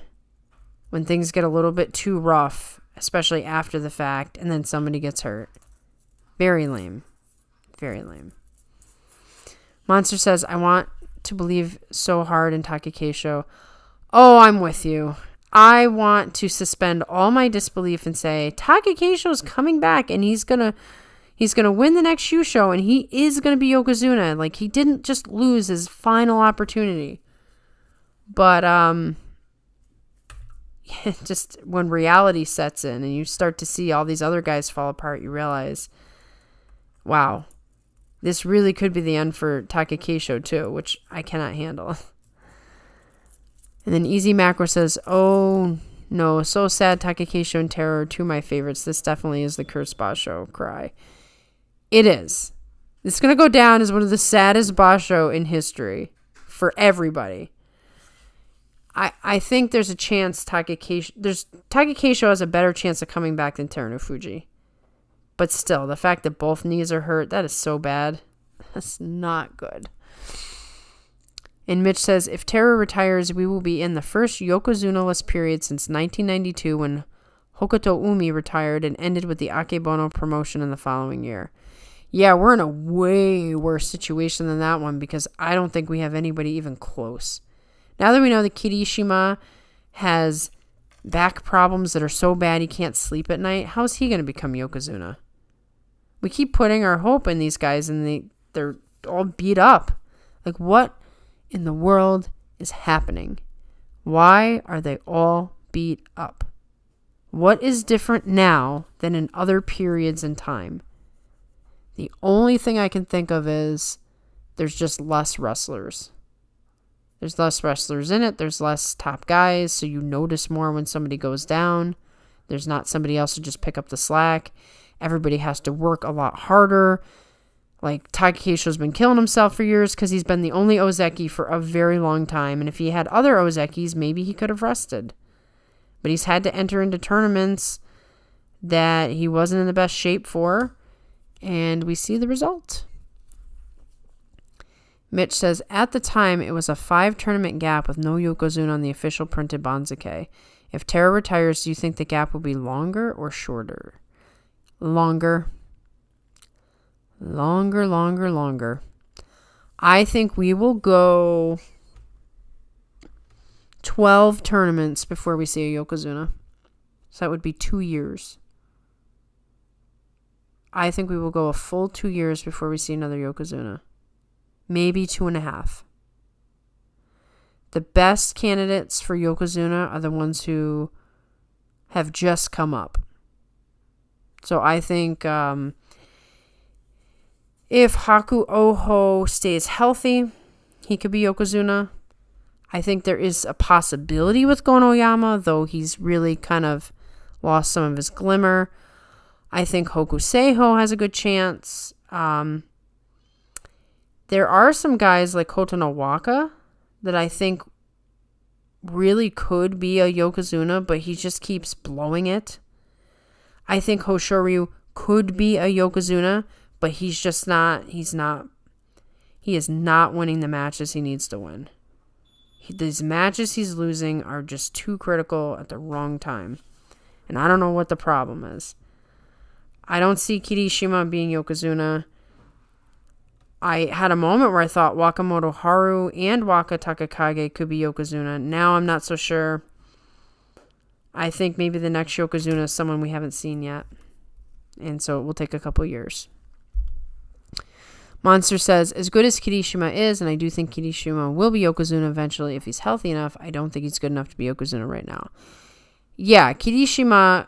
when things get a little bit too rough, especially after the fact, and then somebody gets hurt. Very lame. Very lame. Monster says, I want to believe so hard in Takakeisho. Oh, I'm with you. I want to suspend all my disbelief and say Takakeisho's coming back and he's gonna win the next Yusho and he is gonna be Yokozuna. Like, he didn't just lose his final opportunity. But just when reality sets in and you start to see all these other guys fall apart, you realize, wow, this really could be the end for Takakeisho too, which I cannot handle. And then Easy Macro says, oh no, so sad, Takakeisho and Terror are two of my favorites. This definitely is the cursed Basho cry. It is. It's going to go down as one of the saddest Basho in history for everybody. I think there's a chance Takakeisho has a better chance of coming back than Terunofuji. But still, the fact that both knees are hurt, that is so bad. That's not good. And Mitch says, if Terror retires, we will be in the first Yokozuna-less period since 1992 when Hokutofuji retired and ended with the Akebono promotion in the following year. Yeah, we're in a way worse situation than that one because I don't think we have anybody even close. Now that we know that Kirishima has back problems that are so bad he can't sleep at night, how's he going to become Yokozuna? We keep putting our hope in these guys and they're all beat up. Like, what in the world is happening? Why are they all beat up? What is different now than in other periods in time? The only thing I can think of is there's just less wrestlers. There's less wrestlers in it. There's less top guys, so you notice more when somebody goes down. There's not somebody else to just pick up the slack. Everybody has to work a lot harder. Like, Takakeisho's been killing himself for years because he's been the only Ozeki for a very long time. And if he had other Ozekis, maybe he could have rested. But he's had to enter into tournaments that he wasn't in the best shape for. And we see the result. Mitch says, at the time, it was a 5-tournament gap with no Yokozuna on the official printed Banzuke. If Tara retires, do you think the gap will be longer or shorter? Longer. Longer. I think we will go 12 tournaments before we see a Yokozuna. So that would be 2 years. I think we will go a full 2 years before we see another Yokozuna. Maybe 2.5. The best candidates for Yokozuna are the ones who have just come up. So I think if Hakuoho stays healthy, he could be Yokozuna. I think there is a possibility with Gon Oyama, though he's really kind of lost some of his glimmer. I think Hokuseiho has a good chance. There are some guys like Kotonowaka that I think really could be a Yokozuna, but he just keeps blowing it. I think Hoshoryu could be a Yokozuna, but he is not winning the matches he needs to win. These matches he's losing are just too critical at the wrong time. And I don't know what the problem is. I don't see Kirishima being Yokozuna. I had a moment where I thought Wakamoto Haru and Waka Takakage could be Yokozuna. Now I'm not so sure. I think maybe the next Yokozuna is someone we haven't seen yet. And so it will take a couple years. Monster says, as good as Kirishima is, and I do think Kirishima will be Yokozuna eventually if he's healthy enough, I don't think he's good enough to be Yokozuna right now. Yeah, Kirishima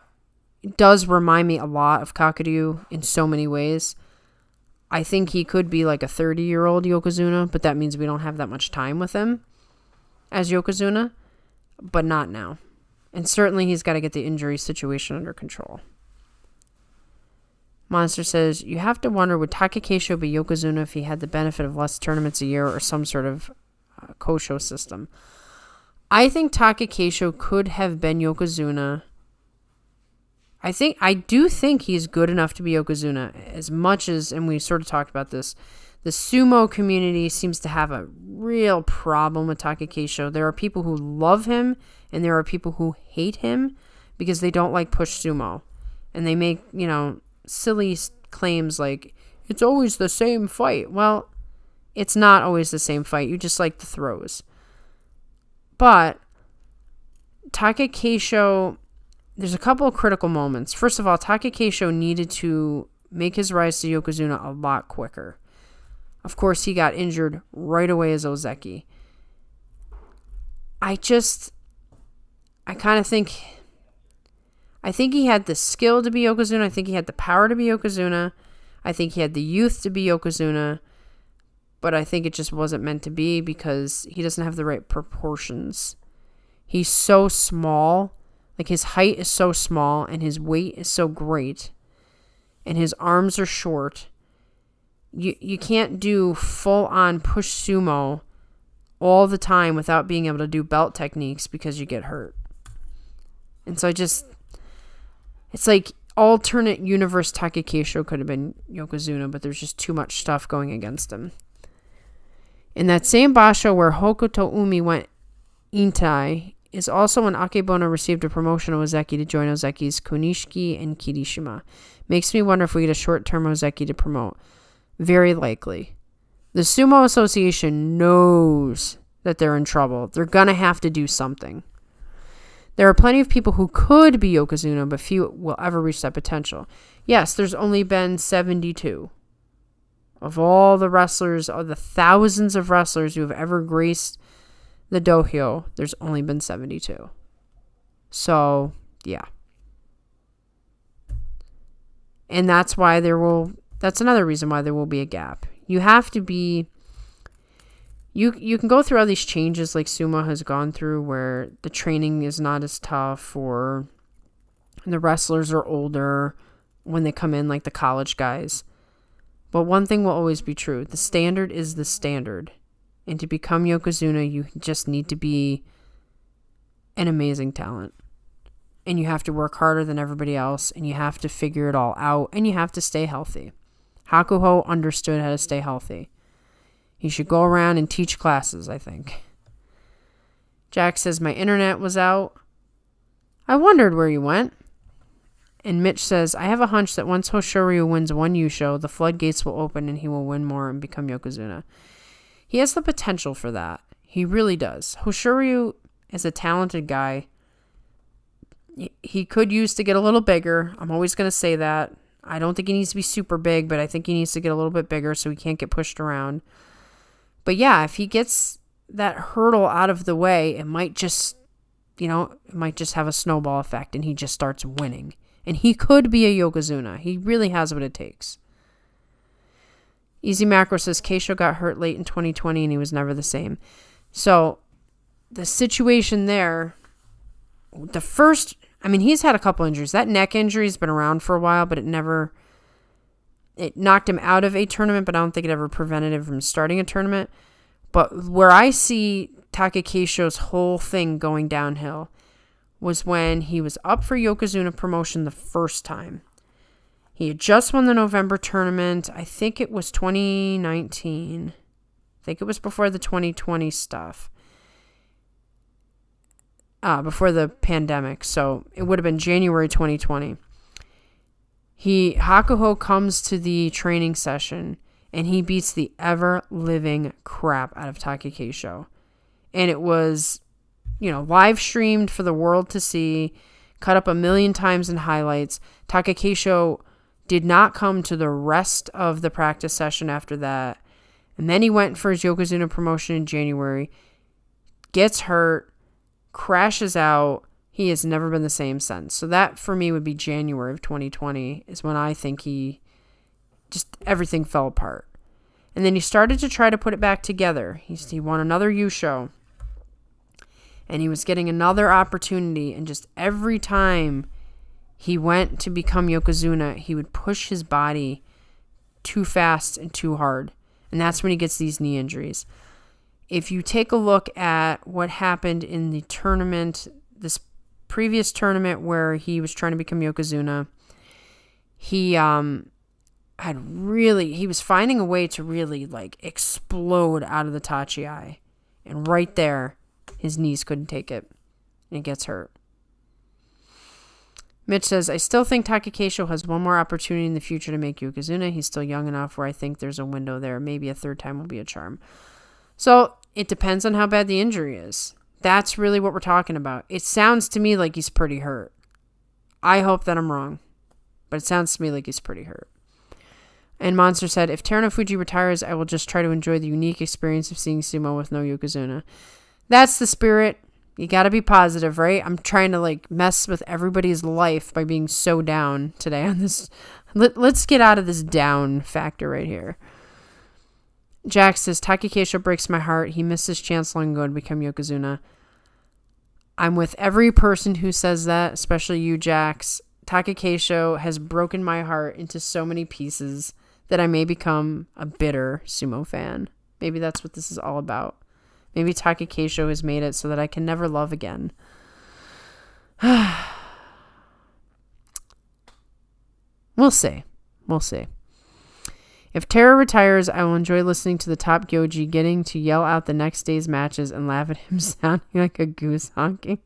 does remind me a lot of Kakuryu in so many ways. I think he could be like a 30-year-old Yokozuna, but that means we don't have that much time with him as Yokozuna, but not now. And certainly he's got to get the injury situation under control. Monster says, you have to wonder, would Takakeisho be Yokozuna if he had the benefit of less tournaments a year or some sort of Kosho system? I think Takakeisho could have been Yokozuna. I do think he's good enough to be Yokozuna as much as, and we sort of talked about this, the sumo community seems to have a real problem with Takakeisho. There are people who love him and there are people who hate him because they don't like push sumo. And they make, silly claims like, it's always the same fight. Well, it's not always the same fight. You just like the throws. But Takakeisho, there's a couple of critical moments. First of all, Takakeisho needed to make his rise to Yokozuna a lot quicker. Of course, he got injured right away as Ozeki. I think he had the skill to be Yokozuna. I think he had the power to be Yokozuna. I think he had the youth to be Yokozuna. But I think it just wasn't meant to be because he doesn't have the right proportions. He's so small. Like, his height is so small and his weight is so great. And his arms are short. You can't do full-on push sumo all the time without being able to do belt techniques because you get hurt. And so it's like alternate universe Takakeisho could have been Yokozuna, but there's just too much stuff going against him. In that same basho where Hokutofuji went Intai is also when Akebono received a promotion of Ozeki to join Ozeki's Konishiki and Kirishima. Makes me wonder if we get a short-term Ozeki to promote. Very likely. The Sumo Association knows that they're in trouble. They're going to have to do something. There are plenty of people who could be Yokozuna, but few will ever reach that potential. Yes, there's only been 72. Of all the wrestlers, of the thousands of wrestlers who have ever graced the dohyo, there's only been 72. So, yeah. And that's another reason why there will be a gap. You have to be, you can go through all these changes like Sumo has gone through where the training is not as tough or the wrestlers are older when they come in, like the college guys. But one thing will always be true. The standard is the standard. And to become Yokozuna, you just need to be an amazing talent. And you have to work harder than everybody else. And you have to figure it all out. And you have to stay healthy. Hakuoho understood how to stay healthy. He should go around and teach classes, I think. Jack says, my internet was out. I wondered where you went. And Mitch says, I have a hunch that once Hoshoryu wins one Yusho, the floodgates will open and he will win more and become Yokozuna. He has the potential for that. He really does. Hoshoryu is a talented guy. He could use to get a little bigger. I'm always going to say that. I don't think he needs to be super big, but I think he needs to get a little bit bigger so he can't get pushed around. But yeah, if he gets that hurdle out of the way, it might just have a snowball effect and he just starts winning. And he could be a Yokozuna. He really has what it takes. Easy Macro says Keisho got hurt late in 2020 and he was never the same. So the situation there, he's had a couple injuries. That neck injury has been around for a while, but it knocked him out of a tournament, but I don't think it ever prevented him from starting a tournament. But where I see Taka Keisho's whole thing going downhill was when he was up for Yokozuna promotion the first time. He had just won the November tournament. I think it was 2019. I think it was before the 2020 stuff. Before the pandemic. So it would have been January 2020. Hakuoho comes to the training session and he beats the ever-living crap out of Taka Keisho. And it was, live streamed for the world to see, cut up 1,000,000 times in highlights. Taka Keisho did not come to the rest of the practice session after that. And then he went for his Yokozuna promotion in January, gets hurt, crashes out. He has never been the same since. So that for me would be January of 2020 is when I think everything fell apart. And then he started to try to put it back together. He won another Yusho. And he was getting another opportunity. And just every time he went to become Yokozuna, he would push his body too fast and too hard. And that's when he gets these knee injuries. If you take a look at what happened in the tournament, this previous tournament where he was trying to become Yokozuna, he was finding a way to really explode out of the Tachi. And right there, his knees couldn't take it. And he gets hurt. Mitch says, I still think Taka Keisho has one more opportunity in the future to make Yokozuna. He's still young enough where I think there's a window there. Maybe a third time will be a charm. So it depends on how bad the injury is. That's really what we're talking about. It sounds to me like he's pretty hurt. I hope that I'm wrong. But it sounds to me like he's pretty hurt. And Monster said, if Terunofuji retires, I will just try to enjoy the unique experience of seeing sumo with no Yokozuna. That's the spirit. You got to be positive, right? I'm trying to mess with everybody's life by being so down today on this. Let's get out of this down factor right here. Jack says, Taka Keisho breaks my heart. He missed his chance long ago to become Yokozuna. I'm with every person who says that, especially you, Jax. Taka Keisho has broken my heart into so many pieces that I may become a bitter sumo fan. Maybe that's what this is all about. Maybe Taka Keisho has made it so that I can never love again. We'll see. We'll see. If Tara retires, I will enjoy listening to the top Gyoji getting to yell out the next day's matches and laugh at him sounding like a goose honking.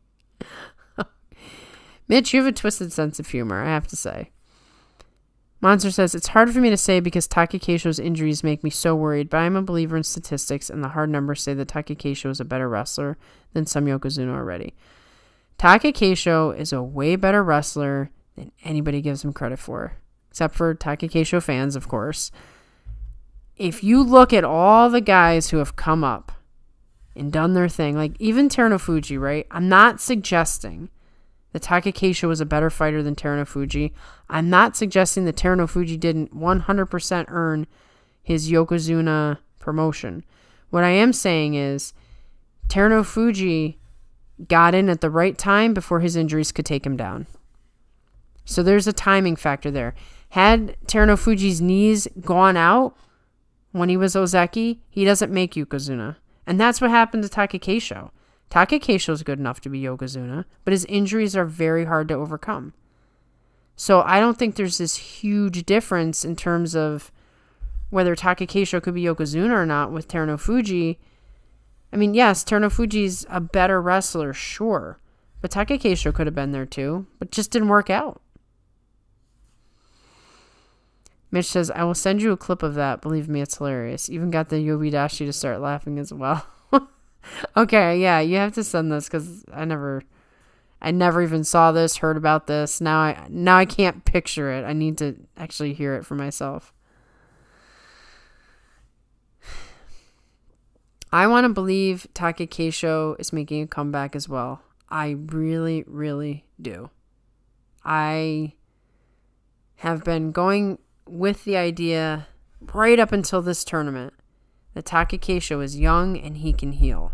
Mitch, you have a twisted sense of humor, I have to say. Monster says, it's hard for me to say because Takakeisho's injuries make me so worried, but I'm a believer in statistics, and the hard numbers say that Takakeisho is a better wrestler than some Yokozuna already. Takakeisho is a way better wrestler than anybody gives him credit for, except for Takakeisho fans, of course. If you look at all the guys who have come up and done their thing, like even Terunofuji, right? I'm not suggesting that Takakeisho was a better fighter than Terunofuji. I'm not suggesting that Terunofuji didn't 100% earn his Yokozuna promotion. What I am saying is Terunofuji got in at the right time before his injuries could take him down. So there's a timing factor there. Had Terunofuji's knees gone out when he was Ozeki, he doesn't make Yokozuna. And that's what happened to Takakeisho. Takakeisho is good enough to be Yokozuna, but his injuries are very hard to overcome. So I don't think there's this huge difference in terms of whether Takakeisho could be Yokozuna or not with Terunofuji. I mean, yes, Terunofuji's a better wrestler, sure. But Takakeisho could have been there too, but just didn't work out. Mitch says, I will send you a clip of that. Believe me, it's hilarious. Even got the Yobidashi to start laughing as well. Okay, yeah, you have to send this because I never even saw this, heard about this. Now I can't picture it. I need to actually hear it for myself. I want to believe Takakeisho is making a comeback as well. I really, really do. I have been going with the idea right up until this tournament that Takakeisho is young and he can heal.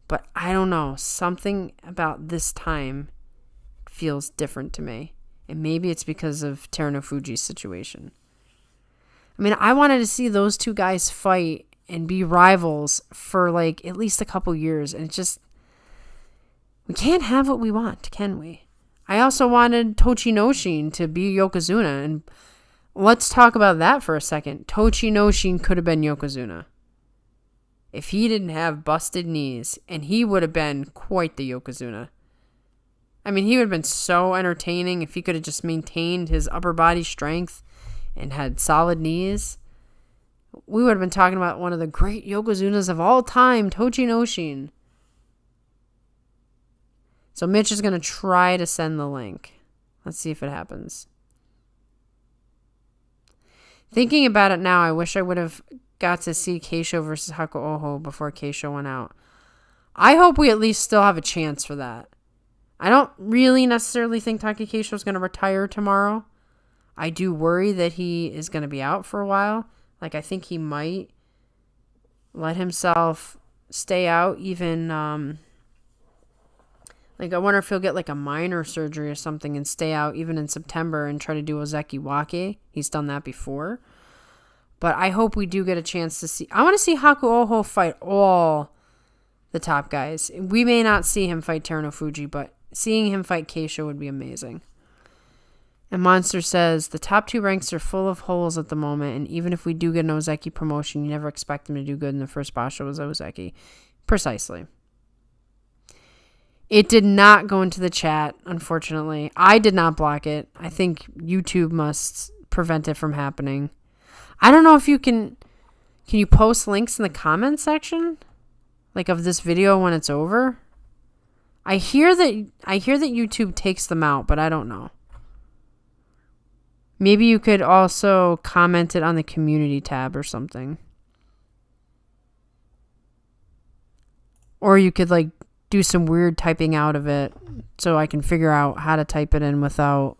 But I don't know, something about this time feels different to me. And maybe it's because of Terunofuji's situation. I mean, I wanted to see those two guys fight and be rivals for like at least a couple years. And it's just, we can't have what we want, can we? I also wanted Tochinoshin to be Yokozuna. And let's talk about that for a second. Tochinoshin could have been Yokozuna if he didn't have busted knees, and he would have been quite the Yokozuna. I mean, he would have been so entertaining if he could have just maintained his upper body strength and had solid knees. We would have been talking about one of the great Yokozunas of all time, Tochinoshin. So Mitch is going to try to send the link. Let's see if it happens. Thinking about it now, I wish I would have got to see Keisho versus Hakuoho before Keisho went out. I hope we at least still have a chance for that. I don't really necessarily think Takakeisho is going to retire tomorrow. I do worry that he is going to be out for a while. Like, I think he might let himself stay out even, like, I wonder if he'll get, like, a minor surgery or something and stay out even in September and try to do Ozeki Wake. He's done that before. But I hope we do get a chance to see. I want to see Hakuoho fight all the top guys. We may not see him fight Terunofuji, but seeing him fight Keisho would be amazing. And Monster says, the top two ranks are full of holes at the moment, and even if we do get an Ozeki promotion, you never expect him to do good in the first Basho was Ozeki. Precisely. It did not go into the chat, unfortunately. I did not block it. I think YouTube must prevent it from happening. I don't know if you can you post links in the comment section? Like of this video when it's over? I hear that YouTube takes them out, but I don't know. Maybe you could also comment it on the community tab or something. Or you could like do some weird typing out of it so I can figure out how to type it in without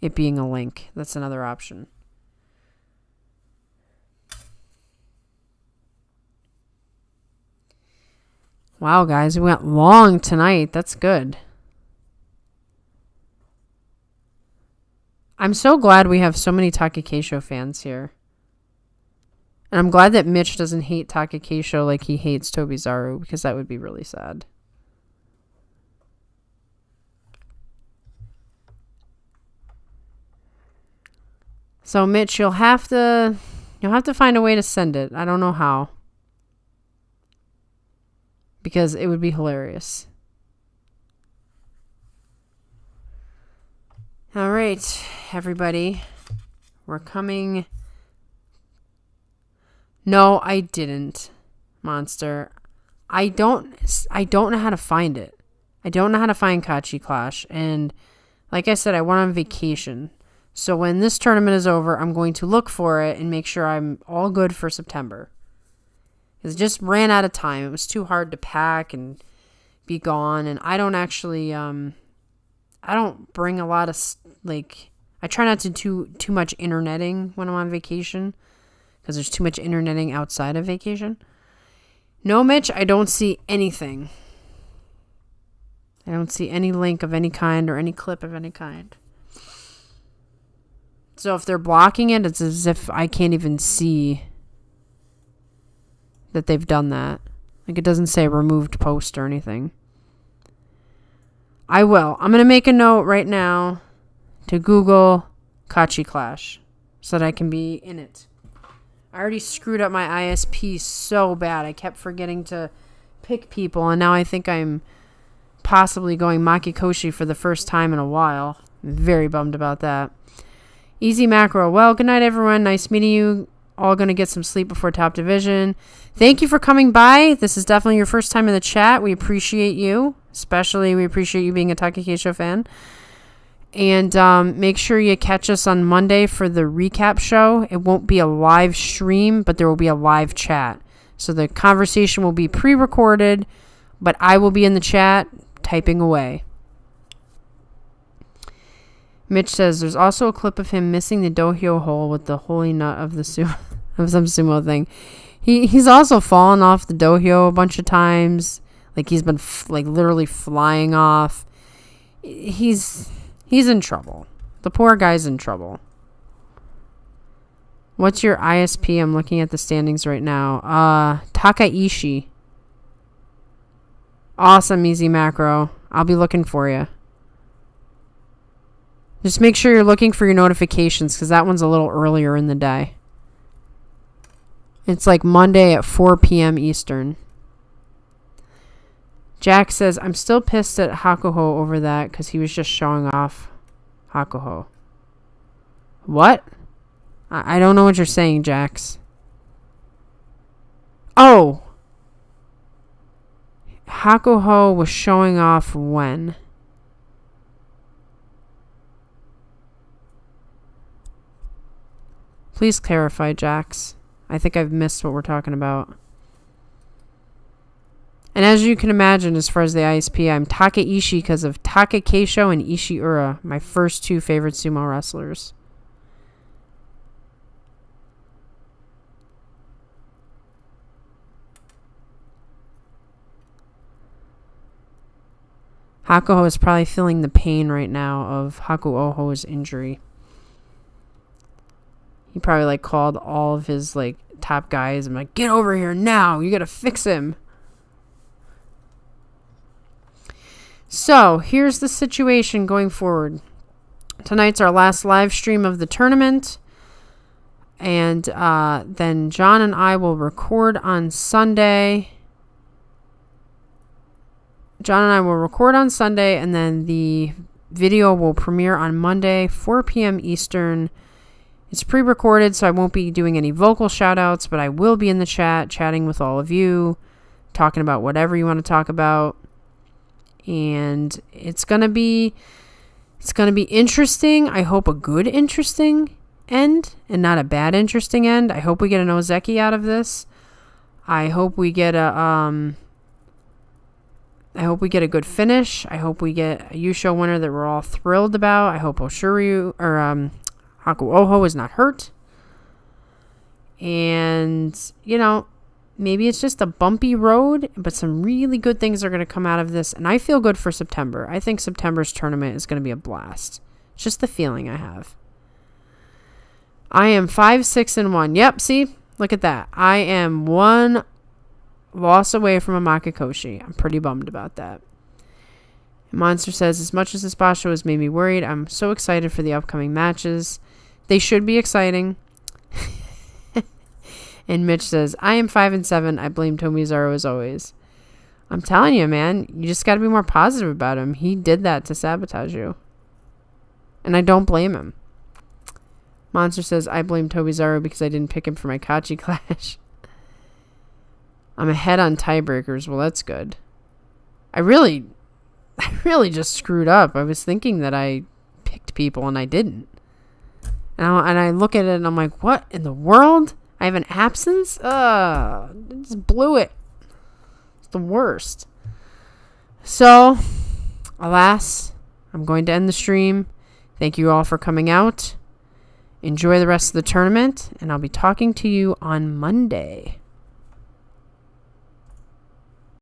it being a link. That's another option. Wow, guys, we went long tonight. That's good. I'm so glad we have so many Takakeisho fans here. And I'm glad that Mitch doesn't hate Takakeisho like he hates Tobizaru, because that would be really sad. So Mitch, you'll have to find a way to send it. I don't know how. Because it would be hilarious. All right, everybody. We're coming. No, I didn't, Monster. I don't know how to find it. I don't know how to find Kachi Clash. And like I said, I went on vacation. So when this tournament is over, I'm going to look for it and make sure I'm all good for September. Because it just ran out of time. It was too hard to pack and be gone. And I don't actually, I don't bring a lot of, like, I try not to do too much interneting when I'm on vacation. Because there's too much interneting outside of vacation. No, Mitch, I don't see anything. I don't see any link of any kind or any clip of any kind. So if they're blocking it, it's as if I can't even see that they've done that. Like, it doesn't say removed post or anything. I will. I'm going to make a note right now to Google Kachi Clash so that I can be in it. I already screwed up my ISP so bad. I kept forgetting to pick people, and now I think I'm possibly going Makikoshi for the first time in a while. I'm very bummed about that. Easy Macro. Well, good night, everyone. Nice meeting you. All going to get some sleep before Top Division. Thank you for coming by. This is definitely your first time in the chat. We appreciate you. Especially, we appreciate you being a Takakeisho fan. And make sure you catch us on Monday for the recap show. It won't be a live stream, but there will be a live chat. So the conversation will be pre-recorded, but I will be in the chat typing away. Mitch says there's also a clip of him missing the dohyo hole with the holy nut of the of some sumo thing. He's also fallen off the dohyo a bunch of times. Like, he's been literally flying off. He's in trouble. The poor guy's in trouble. What's your ISP? I'm looking at the standings right now. Takaishi. Awesome, Easy Macro. I'll be looking for you. Just make sure you're looking for your notifications, because that one's a little earlier in the day. It's like Monday at 4 p.m. Eastern. Jack says, I'm still pissed at Hakuoho over that because he was just showing off Hakuoho. What? I don't know what you're saying, Jax. Oh! Hakuoho was showing off when? Please clarify, Jax. I think I've missed what we're talking about. And as you can imagine, as far as the ISP, I'm Takaishi because of Takakeisho and Ishiura, my first two favorite sumo wrestlers. Hakuoho is probably feeling the pain right now of Hakuoho's injury. He probably called all of his top guys and get over here now. You got to fix him. So, here's the situation going forward. Tonight's our last live stream of the tournament. And then John and I will record on Sunday. And then the video will premiere on Monday, 4 p.m. Eastern. It's pre-recorded, so I won't be doing any vocal shout-outs, but I will be in the chat, chatting with all of you, talking about whatever you want to talk about. And it's gonna be interesting. I hope a good interesting end and not a bad interesting end. I hope we get an Ozeki out of this. I hope we get a good finish. I hope we get a Yusho winner that we're all thrilled about. I hope Hoshoryu or Hakuoho is not hurt. And maybe it's just a bumpy road, but some really good things are going to come out of this. And I feel good for September. I think September's tournament is going to be a blast. It's just the feeling I have. I am 5-6-1. Yep, see? Look at that. I am one loss away from a Makikoshi. I'm pretty bummed about that. Monster says, as much as this Basho has made me worried, I'm so excited for the upcoming matches. They should be exciting. And Mitch says, I am 5-7. I blame Tomizaru as always. I'm telling you, man, you just got to be more positive about him. He did that to sabotage you. And I don't blame him. Monster says, I blame Tomizaru because I didn't pick him for my Kachi clash. I'm ahead on tiebreakers. Well, that's good. I really just screwed up. I was thinking that I picked people and I didn't. And I look at it and I'm like, what in the world? I have an absence? I just blew it. It's the worst. So, alas, I'm going to end the stream. Thank you all for coming out. Enjoy the rest of the tournament, and I'll be talking to you on Monday.